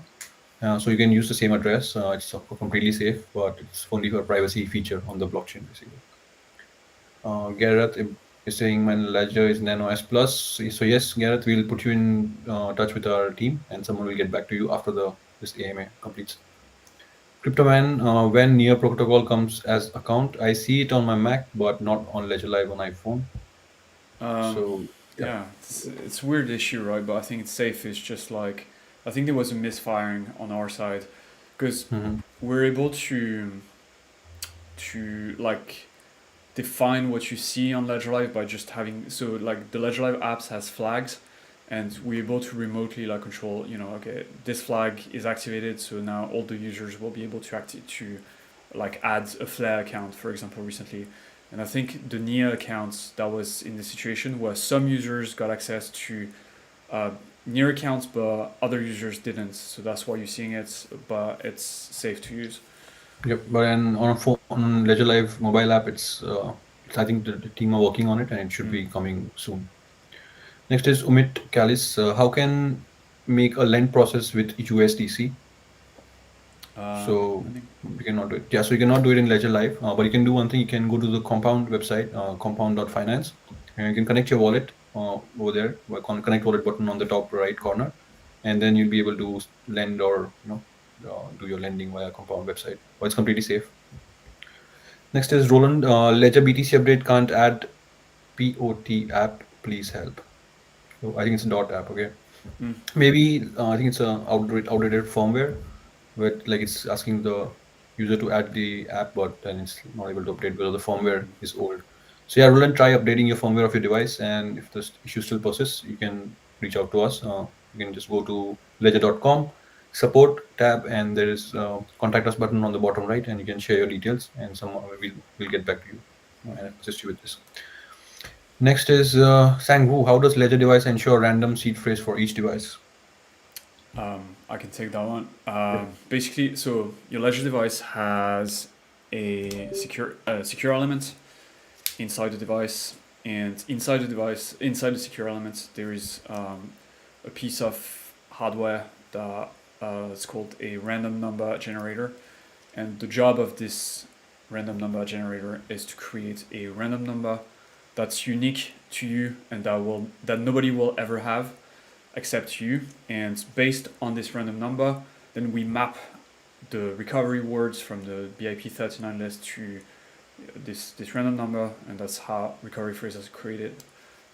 So you can use the same address. It's completely safe, but it's only for privacy feature on the blockchain, basically. Gareth is saying my ledger is Nano S Plus. So yes, Gareth, we'll put you in touch with our team, and someone will get back to you after this AMA completes. Cryptoman, when Near Protocol comes as account, I see it on my Mac, but not on Ledger Live on iPhone. So yeah, it's a weird issue, right? But I think it's safe. It's just like I think there was a misfiring on our side because we're able to like define what you see on Ledger Live by just having like the Ledger Live apps has flags, and we're able to remotely like control. Okay, this flag is activated, so now all the users will be able to like add a Flair account, for example, recently. And I think the NIA accounts that was in the situation where some users got access to NIA accounts, but other users didn't. So that's why you're seeing it, but it's safe to use. Yep, but on Ledger Live mobile app, it's I think the team are working on it, and it should be coming soon. Next is Umit Kalis. How can make a lend process with USDC? So we cannot do it. Yeah, so you cannot do it in Ledger Live, but you can do one thing. You can go to the Compound website, compound.finance, and you can connect your wallet over there. Connect wallet button on the top right corner, and then you'll be able to lend or do your lending via Compound website. But it's completely safe. Next is Roland. Ledger BTC update can't add POT app. Please help. So I think it's a dot app. Okay. Maybe I think it's a outdated firmware. But like it's asking the user to add the app, but then it's not able to update because the firmware is old. So yeah, Roland, try updating your firmware of your device, and if the issue still persists, you can reach out to us. You can just go to ledger.com support tab, and there is contact us button on the bottom right, and you can share your details, and someone will get back to you. I'll assist you with this. Next is Sangwoo. How does Ledger device ensure random seed phrase for each device? I can take that one. Yep. Basically, so your ledger device has a secure element inside the device, and inside the secure element, there is a piece of hardware that is called a random number generator, and the job of this random number generator is to create a random number that's unique to you and that nobody will ever have except you. And based on this random number, then we map the recovery words from the BIP39 list to this random number, and that's how recovery phrases are created.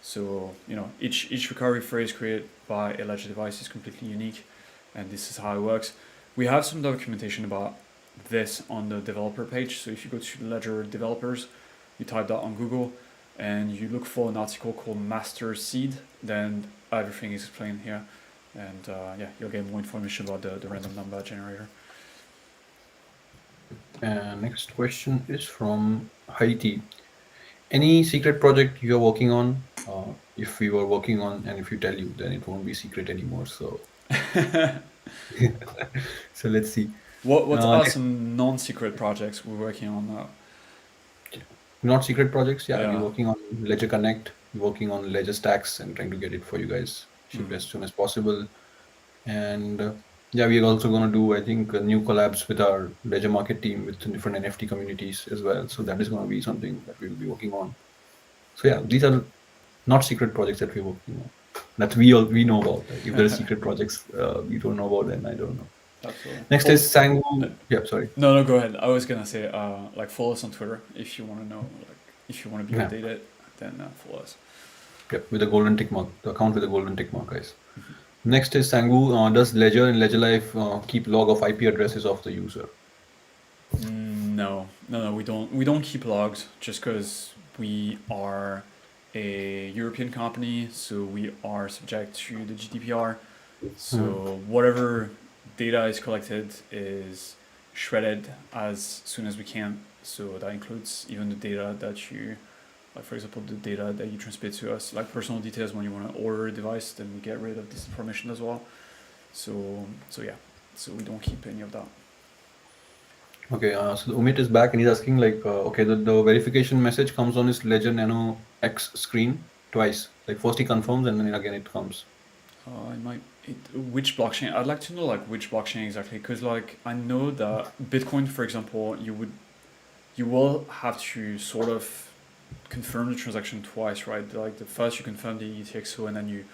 So each recovery phrase created by a ledger device is completely unique, and this is how it works. We have some documentation about this on the developer page. So if you go to Ledger developers, you type that on Google, and you look for an article called Master Seed, then everything is explained here, and you'll get more information about the random number generator. Next question is from Haiti. Any secret project you're working on? If we were working on, and if you tell you, then it won't be secret anymore. So, so let's see. What are some non-secret projects we're working on now? Not secret projects, yeah. Yeah. We're working on Ledger Connect, we're working on Ledger Stacks, and trying to get it for you guys shipped as soon as possible. And we're also going to do, I think, new collabs with our Ledger Market team with different NFT communities as well. So that is going to be something that we will be working on. So yeah, these are not secret projects that we're working on. That we know about. Like, if there are secret projects we don't know about, then I don't know. Absolutely. Next is Sangwoo. Yeah, sorry. No, go ahead. I was gonna say, follow us on Twitter if you want to know, if you want to be updated, then follow us. Yep, with the golden tick mark, the account with the golden tick mark, guys. Next is Sangwoo. Does Ledger and Ledger Life keep log of IP addresses of the user? No, we don't. We don't keep logs just because we are a European company, so we are subject to the GDPR. So whatever data is collected is shredded as soon as we can. So that includes even the data that you, like for example, the data that you transmit to us, like personal details when you want to order a device, then we get rid of this information as well. So we don't keep any of that. Okay, so Umit is back and he's asking like, the verification message comes on his Ledger Nano X screen twice. Like first he confirms and then again it comes. Which blockchain? I'd like to know which blockchain exactly, because I know that Bitcoin, for example, you will have to sort of confirm the transaction twice, right? Like the first you confirm the UTXO and then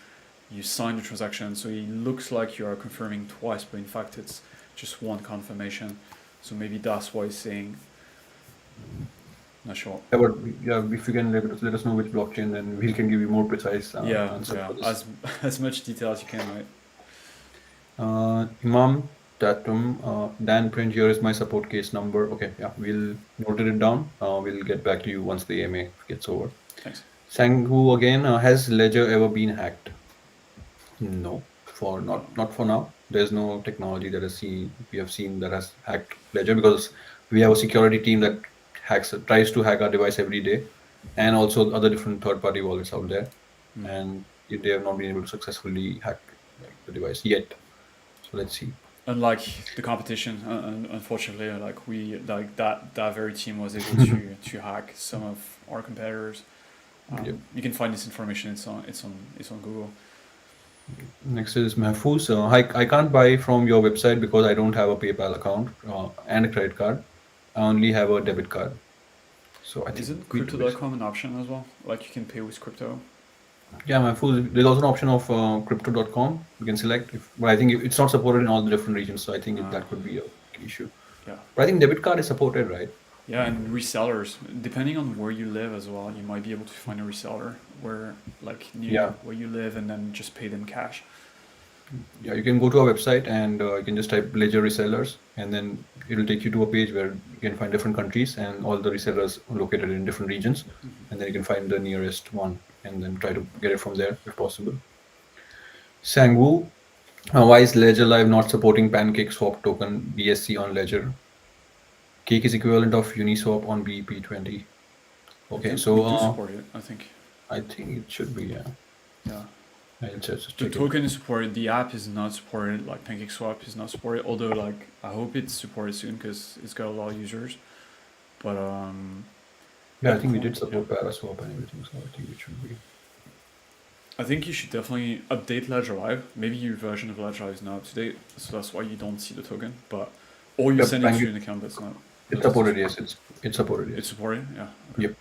you sign the transaction, so it looks like you are confirming twice, but in fact it's just one confirmation. So maybe that's why it's saying. Not sure. Yeah, but if you can let us know which blockchain, then we can give you more precise answer for this. As much detail as you can, right? Imam Tatum, Dan Print, here is my support case number. Okay, yeah, we'll note it down. We'll get back to you once the AMA gets over. Thanks. Sangwoo again, has Ledger ever been hacked? No, not for now. There's no technology that we have seen that has hacked Ledger, because we have a security team that tries to hack our device every day, and also other different third-party wallets out there, and they have not been able to successfully hack the device yet. So let's see. Unlike the competition, unfortunately, that very team was able to hack some of our competitors. You can find this information. It's on Google. Next is Mahfouz. I can't buy from your website because I don't have a PayPal account and a credit card. I only have a debit card. So I think isn't crypto.com an option as well? Like you can pay with crypto? Yeah, Mahfouz, there's also an option of crypto.com. You can select, but I think it's not supported in all the different regions. So I think that could be an issue. Yeah. But I think debit card is supported, right? Yeah, and resellers, depending on where you live as well, you might be able to find a reseller where where you live, and then just pay them cash. Yeah, you can go to our website and you can just type Ledger resellers, and then it'll take you to a page where you can find different countries and all the resellers located in different regions, and then you can find the nearest one and then try to get it from there if possible. Sangwoo, why is Ledger Live not supporting Pancake Swap token BSC on Ledger? Cake is equivalent of Uniswap on BEP20. Okay, We so do support it, I think. I think it should be, yeah. Yeah. I'll just The check it. token is supported. The app is not supported. Like PancakeSwap is not supported. Although, like, I hope it's supported soon because it's got a lot of users. But Yeah, at I think we point, did support Paraswap and everything, so I think it should be. I think you should definitely update Ledger Live. Maybe your version of Ledger Live is not up to date, so that's why you don't see the token. But or you Yeah, send it to an account that's not. it's supported, yes. It's supported, yes. It's supported, yeah. Okay. Yep.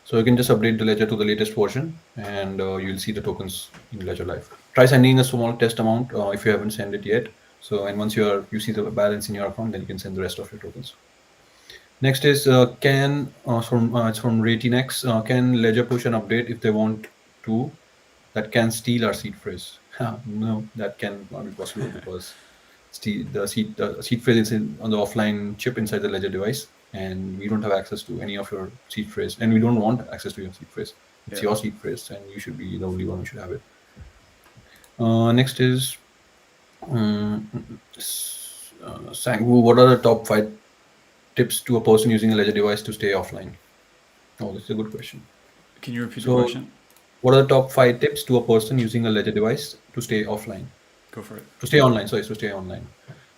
So you can just update the ledger to the latest version, and you'll see the tokens in Ledger Live. Try sending a small test amount if you haven't sent it yet. So, and once you see the balance in your account, then you can send the rest of your tokens. Next is it's from Ratinex. Can Ledger push an update if they want to that can steal our seed phrase? No, that can not be possible because the seed phrase is on the offline chip inside the Ledger device, and we don't have access to any of your seed phrase, and we don't want access to your seed phrase. It's your seed phrase, and you should be the only one who should have it. Next is Sangwoo. What are the top 5 tips to a person using a Ledger device to stay offline? Oh, this is a good question. Can you repeat the question? What are the top 5 tips to a person using a Ledger device to stay offline? Go for it. To stay online, sorry, to stay online.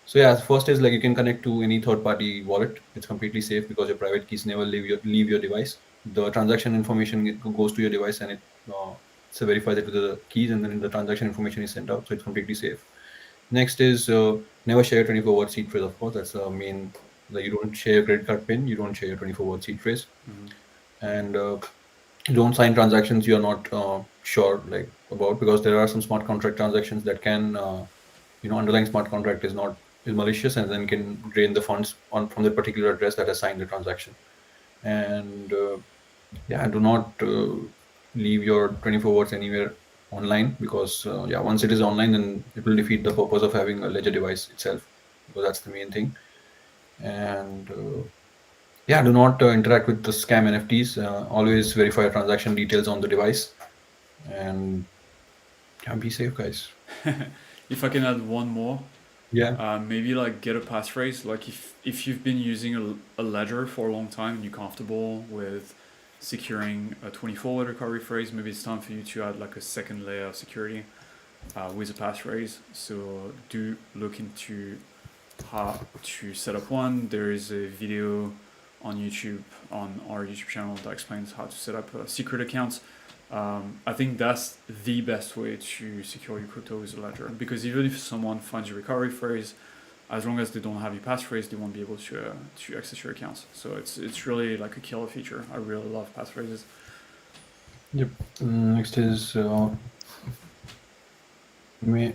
So yeah, first is like you can connect to any third-party wallet. It's completely safe because your private keys never leave your device. The transaction information goes to your device and it's verified it with the keys, and then the transaction information is sent out. So it's completely safe. Next is never share 24-word seed phrase. Of course, that's the main. Like you don't share your credit card PIN. You don't share your 24-word seed phrase, and don't sign transactions you are not sure like about, because there are some smart contract transactions that can underlying smart contract is malicious and then can drain the funds from the particular address that has signed the transaction. And do not leave your 24 words anywhere online, because once it is online, then it will defeat the purpose of having a Ledger device itself, because that's the main thing. And do not interact with the scam NFTs. Always verify transaction details on the device, and be safe, guys. If I can add one more, maybe like get a passphrase. Like if you've been using a ledger for a long time and you're comfortable with securing a 24-word recovery phrase, maybe it's time for you to add like a second layer of security with a passphrase. So do look into how to set up one. There is a video on YouTube, on our YouTube channel, that explains how to set up secret accounts. I think that's the best way to secure your crypto with a ledger, because even if someone finds your recovery phrase, as long as they don't have your passphrase, they won't be able to access your accounts. So it's really like a killer feature. I really love passphrases. Yep. Next is my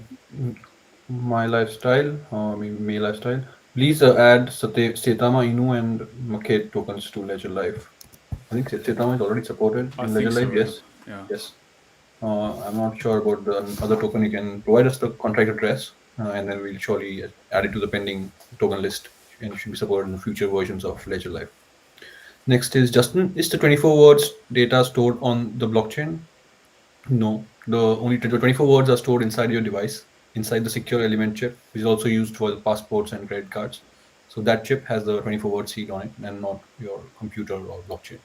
lifestyle. My lifestyle. Please add Setama, Inu, and Makate tokens to Ledger Live. I think Setama is already supported in Ledger Live. Yes. Yeah. Yes. I'm not sure about the other token. You can provide us the contract address, and then we'll surely add it to the pending token list, and it should be supported in future versions of Ledger Live. Next is Justin. Is the 24 words data stored on the blockchain? No. The 24 words are stored inside your device, inside the secure element chip, which is also used for the passports and credit cards. So that chip has the 24-word seed on it, and not your computer or blockchain.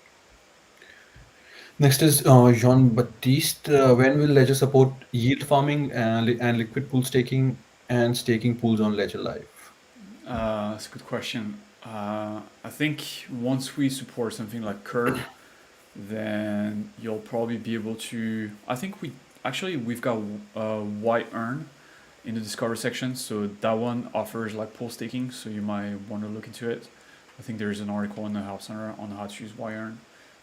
Next is Jean-Baptiste. When will Ledger support yield farming and liquid pool staking and staking pools on Ledger Live? That's a good question. I think once we support something like Curve, then you'll probably be able to. I think we've got White Earn in the Discover section, so that one offers like pool staking. So you might want to look into it. I think there is an article in the Help Center on how to use White Earn.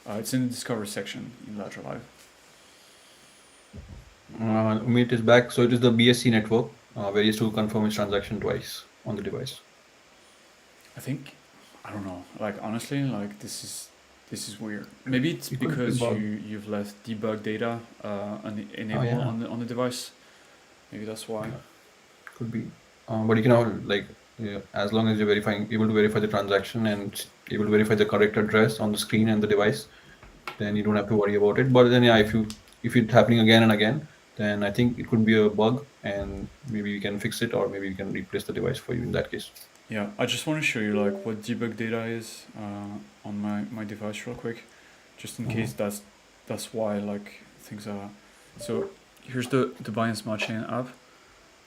It's in the Discover section in Ledger Live. Umit is back. So it is the BSC network where he has to confirm his transaction twice on the device. I don't know. Like honestly, like this is weird. Maybe it's because you've left debug data enabled on the device. Maybe that's why. Could be. But you can as long as you're able to verify the transaction and able to verify the correct address on the screen and the device, then you don't have to worry about it. But then if it's happening again and again, then I think it could be a bug, and maybe we can fix it, or maybe we can replace the device for you in that case. Yeah, I just want to show you like what debug data is on my device real quick, just in case that's why like things are. So here's the Binance Smart Chain app.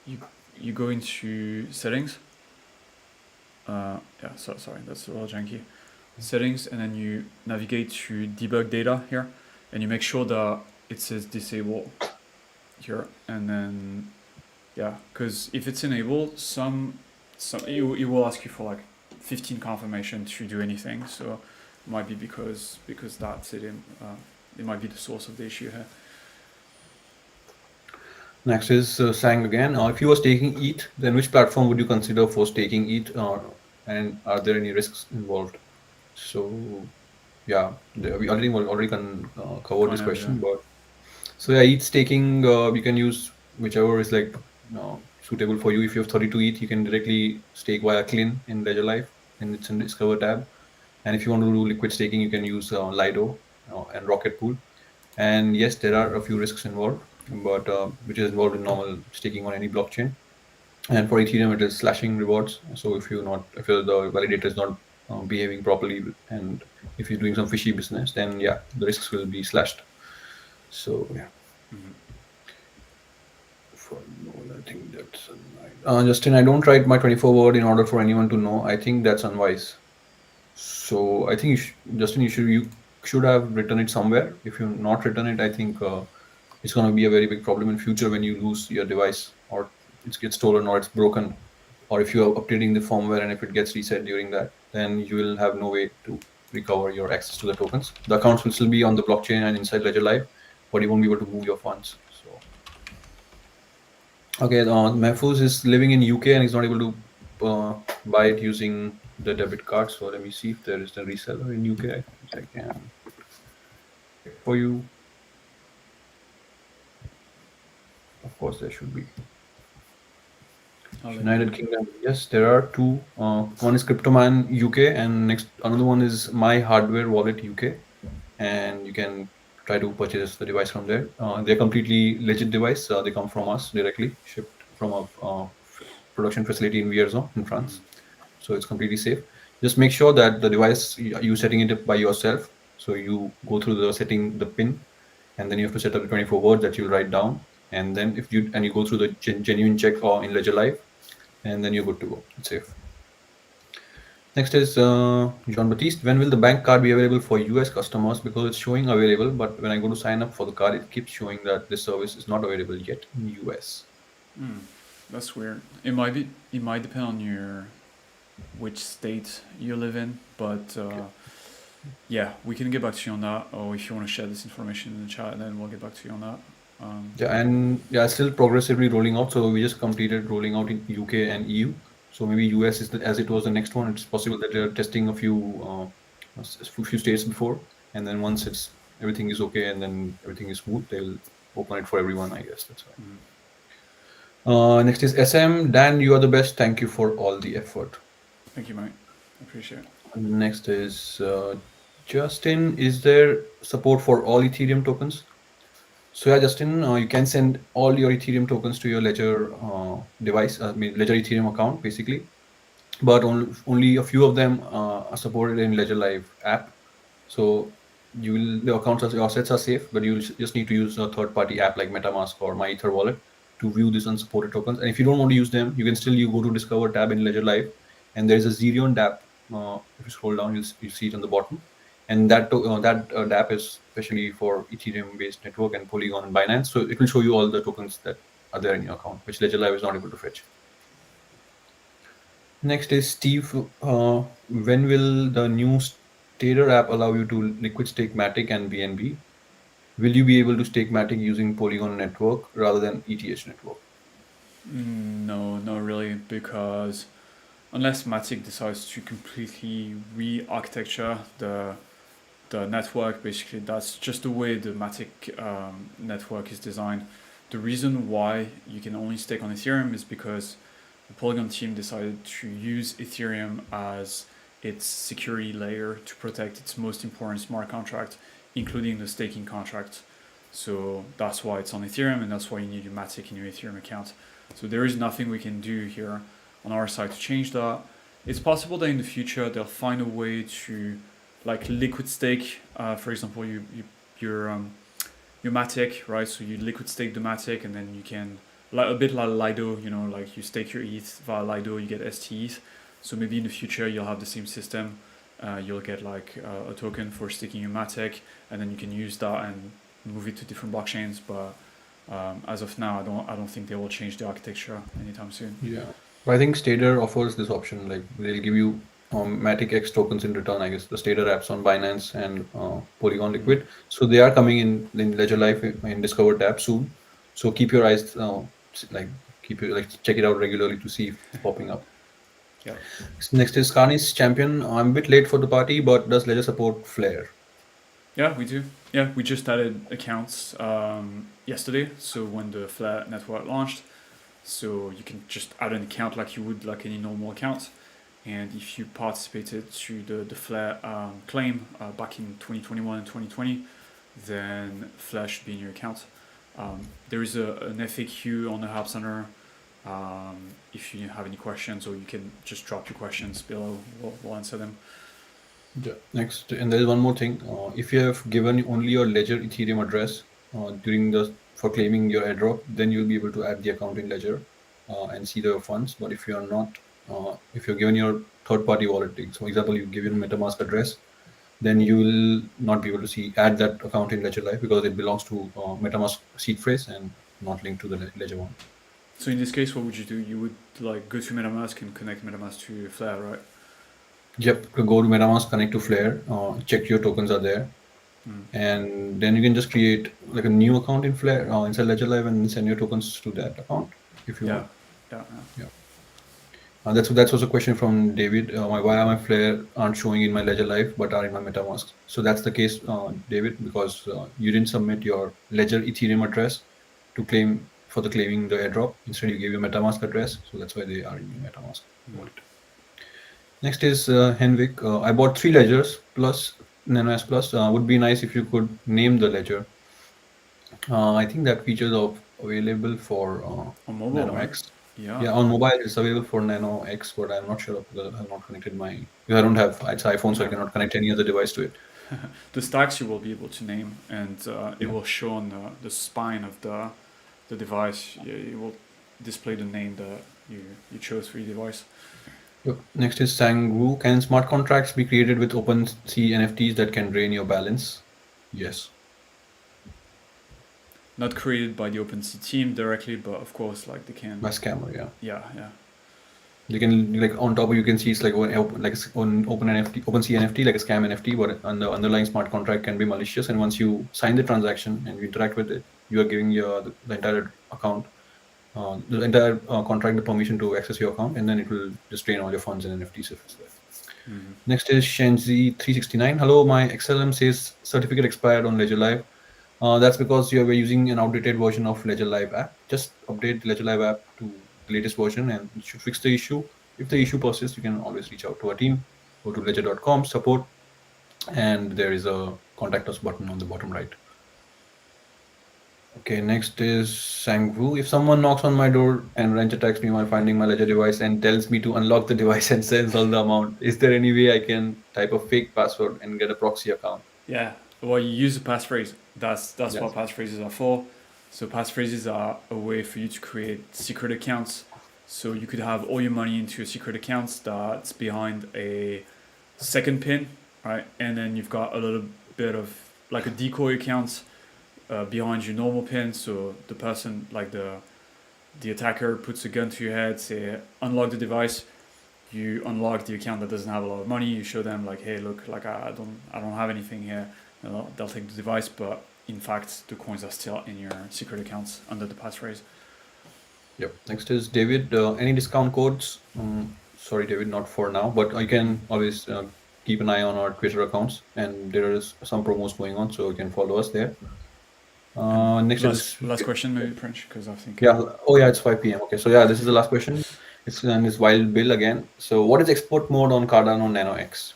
You go into settings. Yeah, sorry, that's a little janky. Settings, and then you navigate to debug data here, and you make sure that it says disable here, and then yeah, because if it's enabled, it will ask you for like 15 confirmation to do anything. So it might be because that's it. It might be the source of the issue here. Next is Sang again. If you were staking ETH, then which platform would you consider for staking ETH, and are there any risks involved? So yeah, we already covered this question, but so yeah, ETH staking, you can use whichever is like suitable for you. If you have 32 ETH, you can directly stake via Clean in Ledger Live, and it's in the Discover tab. And if you want to do liquid staking, you can use Lido and Rocket Pool. And yes, there are a few risks involved, but which is involved in normal staking on any blockchain. And for Ethereum, it is slashing rewards. So if the validator is not behaving properly, and if you're doing some fishy business, then yeah, the risks will be slashed. So yeah. For I think that's unwise. Justin, I don't write my 24 word in order for anyone to know. I think that's unwise. So I think Justin, you should have written it somewhere. If you not written it, I think it's going to be a very big problem in future when you lose your device, or it gets stolen, or it's broken, or if you are updating the firmware and if it gets reset during that, then you will have no way to recover your access to the tokens. The accounts will still be on the blockchain and inside Ledger Live, but you won't be able to move your funds. So okay, Mahfouz is living in UK and he's not able to buy it using the debit card. So let me see if there is a reseller in UK. I can check for you. Of course, there should be. United Kingdom. Yes, there are two. One is Cryptoman UK, and next another one is My Hardware Wallet UK, and you can try to purchase the device from there. They're completely legit device. They come from us directly, shipped from a production facility in Vierzon in France. So it's completely safe. Just make sure that the device you setting it up by yourself. So you go through the setting the pin, and then you have to set up the 24 words that you'll write down. And then if you go through the genuine check or in Ledger Live, and then you're good to go. It's safe. Next is Jean Baptiste. When will the bank card be available for US customers? Because it's showing available, but when I go to sign up for the card, it keeps showing that this service is not available yet in US. That's weird. It might depend on which state you live in, but yeah, we can get back to you on that. Or if you want to share this information in the chat, then we'll get back to you on that. Still progressively rolling out. So we just completed rolling out in UK and EU. So maybe US is as it was the next one. It's possible that they're testing a few states before, and then once everything is okay and then everything is smooth, they'll open it for everyone. I guess that's right. Next is SM. Dan, you are the best. Thank you for all the effort. Thank you, mate. I appreciate it. Next is Justin. Is there support for all Ethereum tokens? So yeah, Justin, you can send all your Ethereum tokens to your Ledger device, Ledger Ethereum account, basically. But only a few of them are supported in Ledger Live app. So the your assets are safe, but you just need to use a third-party app like Metamask or My Ether Wallet to view these unsupported tokens. And if you don't want to use them, you can still go to Discover tab in Ledger Live, and there is a Zerion DApp. If you scroll down, you'll see it on the bottom. And that DApp is especially for Ethereum-based network and Polygon and Binance. So it will show you all the tokens that are there in your account, which Ledger Live is not able to fetch. Next is Steve. When will the new Stader app allow you to liquid stake Matic and BNB? Will you be able to stake Matic using Polygon network rather than ETH network? No, not really, because unless Matic decides to completely re-architecture the network, basically that's just the way the Matic network is designed. The reason why you can only stake on Ethereum is because the Polygon team decided to use Ethereum as its security layer to protect its most important smart contract, including the staking contract. So that's why it's on Ethereum, and that's why you need your Matic in your Ethereum account. So there is nothing we can do here on our side to change that. It's possible that in the future they'll find a way to like liquid stake. For example, your Matic, right? So you liquid stake the Matic, and then you can, like a bit like Lido, like you stake your ETH via Lido, you get ST ETH. So maybe in the future you'll have the same system. You'll get like a token for staking your Matic, and then you can use that and move it to different blockchains. But as of now, I don't think they will change the architecture anytime soon. Yeah. But I think Stader offers this option. Like they'll give you Matic X tokens in return. I guess the Stader apps on Binance and Polygon Liquid. So they are coming in Ledger Life in Discover tab soon. So keep your eyes like check it out regularly to see if it's popping up. Yeah. Next is Carney's Champion. I'm a bit late for the party, but does Ledger support Flair? Yeah, we do. Yeah, we just added accounts yesterday. So when the Flair network launched, so you can just add an account like you would like any normal account. And if you participated to the Flair claim back in 2021 and 2020, then Flair should be in your account. There is an FAQ on the Help Center. If you have any questions, or you can just drop your questions below. We'll answer them. Yeah. Next, and there is one more thing. If you have given only your Ledger Ethereum address for claiming your airdrop, then you'll be able to add the account in Ledger and see the funds. But if you are not, if you're given your third-party wallet, so for example, you give your Metamask address, then you will not be able to add that account in Ledger Live because it belongs to Metamask seed phrase and not linked to the Ledger one. So in this case, what would you do? You would like go to Metamask and connect Metamask to Flair, right? Yep, go to Metamask, connect to Flair, check your tokens are there, and then you can just create like a new account in Flair inside Ledger Live and send your tokens to that account if you want. Yeah. That was a question from David. Why are my Flair aren't showing in my Ledger Live but are in my MetaMask? So that's the case, David, because you didn't submit your Ledger Ethereum address to claiming the airdrop. Instead, you gave your MetaMask address, so that's why they are in your MetaMask wallet. Next is Henvik. I bought 3 ledgers plus Nano S Plus. Would be nice if you could name the ledger. I think that feature is available for on mobile, Nano right? X. Yeah, on mobile it's available for Nano X, but I'm not sure because I have not connected because I don't have it's iPhone, so I cannot connect any other device to it. The stacks you will be able to name, and it will show on the spine of the device. It will display the name that you chose for your device. Yep. Next is Sangwoo. Can smart contracts be created with OpenSea NFTs that can drain your balance? Yes. Not created by the OpenSea team directly, but of course, like they can. By scammer, yeah. Yeah. You can like on top of you can see it's like on OpenSea NFT, like a scam NFT, but on the underlying smart contract can be malicious. And once you sign the transaction and you interact with it, you are giving the entire account, the entire contract the permission to access your account, and then it will just drain all your funds and NFTs if it's there. Next is Shenzi369. Hello, my XLM says certificate expired on Ledger Live. That's because you are using an outdated version of Ledger Live app. Just update the Ledger Live app to the latest version and it should fix the issue. If the issue persists, you can always reach out to our team. Go to ledger.com support, and there is a contact us button on the bottom right. Okay, next is Sangwoo. If someone knocks on my door and rent attacks me while finding my Ledger device and tells me to unlock the device and sends all the amount, is there any way I can type a fake password and get a proxy account? Yeah. Well, you use a passphrase. That's yes. What passphrases are for. So passphrases are a way for you to create secret accounts. So you could have all your money into a secret account that's behind a second pin, right? And then you've got a little bit of like a decoy account behind your normal pin. So the person, like the attacker, puts a gun to your head, say unlock the device. You unlock the account that doesn't have a lot of money. You show them like, hey, look, like I don't have anything here. They'll take the device, but in fact, the coins are still in your secret accounts under the passphrase. Yep. Next is David. Any discount codes? Sorry, David, not for now, but I can always keep an eye on our Twitter accounts, and there is some promos going on, so you can follow us there. Last question, maybe, Prince, because I think. Yeah. Oh, yeah. It's 5 p.m. Okay. So yeah, this is the last question. It's Wild Bill again. So what is export mode on Cardano Nano X?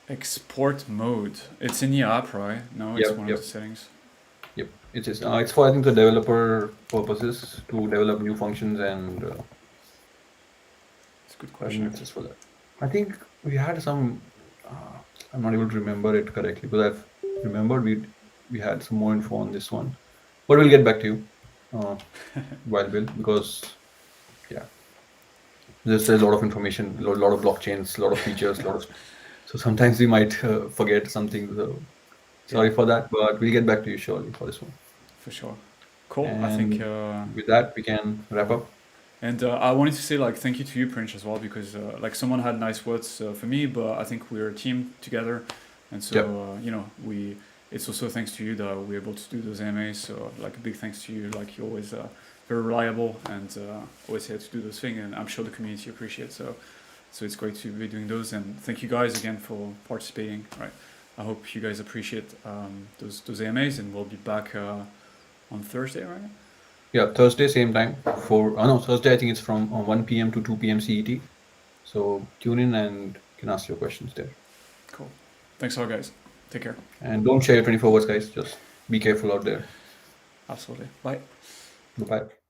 Export mode. It's in the app, right? No, it's one of the settings. Yep, it is. It's for I think the developer purposes to develop new functions and. It's a good question. Just for that. I think we had some. I'm not able to remember it correctly, because I've remembered we had some more info on this one, but we'll get back to you, while Bill, because yeah, there's a lot of information, a lot of blockchains, a lot of features, so sometimes we might forget something. So sorry for that, but we'll get back to you surely for this one. For sure. Cool. I And think. with that, we can wrap up. And I wanted to say like thank you to you, Prince, as well, because like someone had nice words for me, but I think we're a team together, and so Yep. you know we. It's also thanks to you that we're able to do those AMAs. So like a big thanks to you. Like you're always very reliable and always here to do those things, and I'm sure the community appreciates. So it's great to be doing those, and thank you guys again for participating. Right. I hope you guys appreciate those AMAs, and we'll be back on Thursday, right? Yeah, Thursday, same time. No, Thursday, I think it's from 1 p.m. to 2 p.m. CET. So tune in and you can ask your questions there. Cool. Thanks a lot, guys. Take care. And don't share your 24 words, guys. Just be careful out there. Absolutely. Bye. Bye-bye.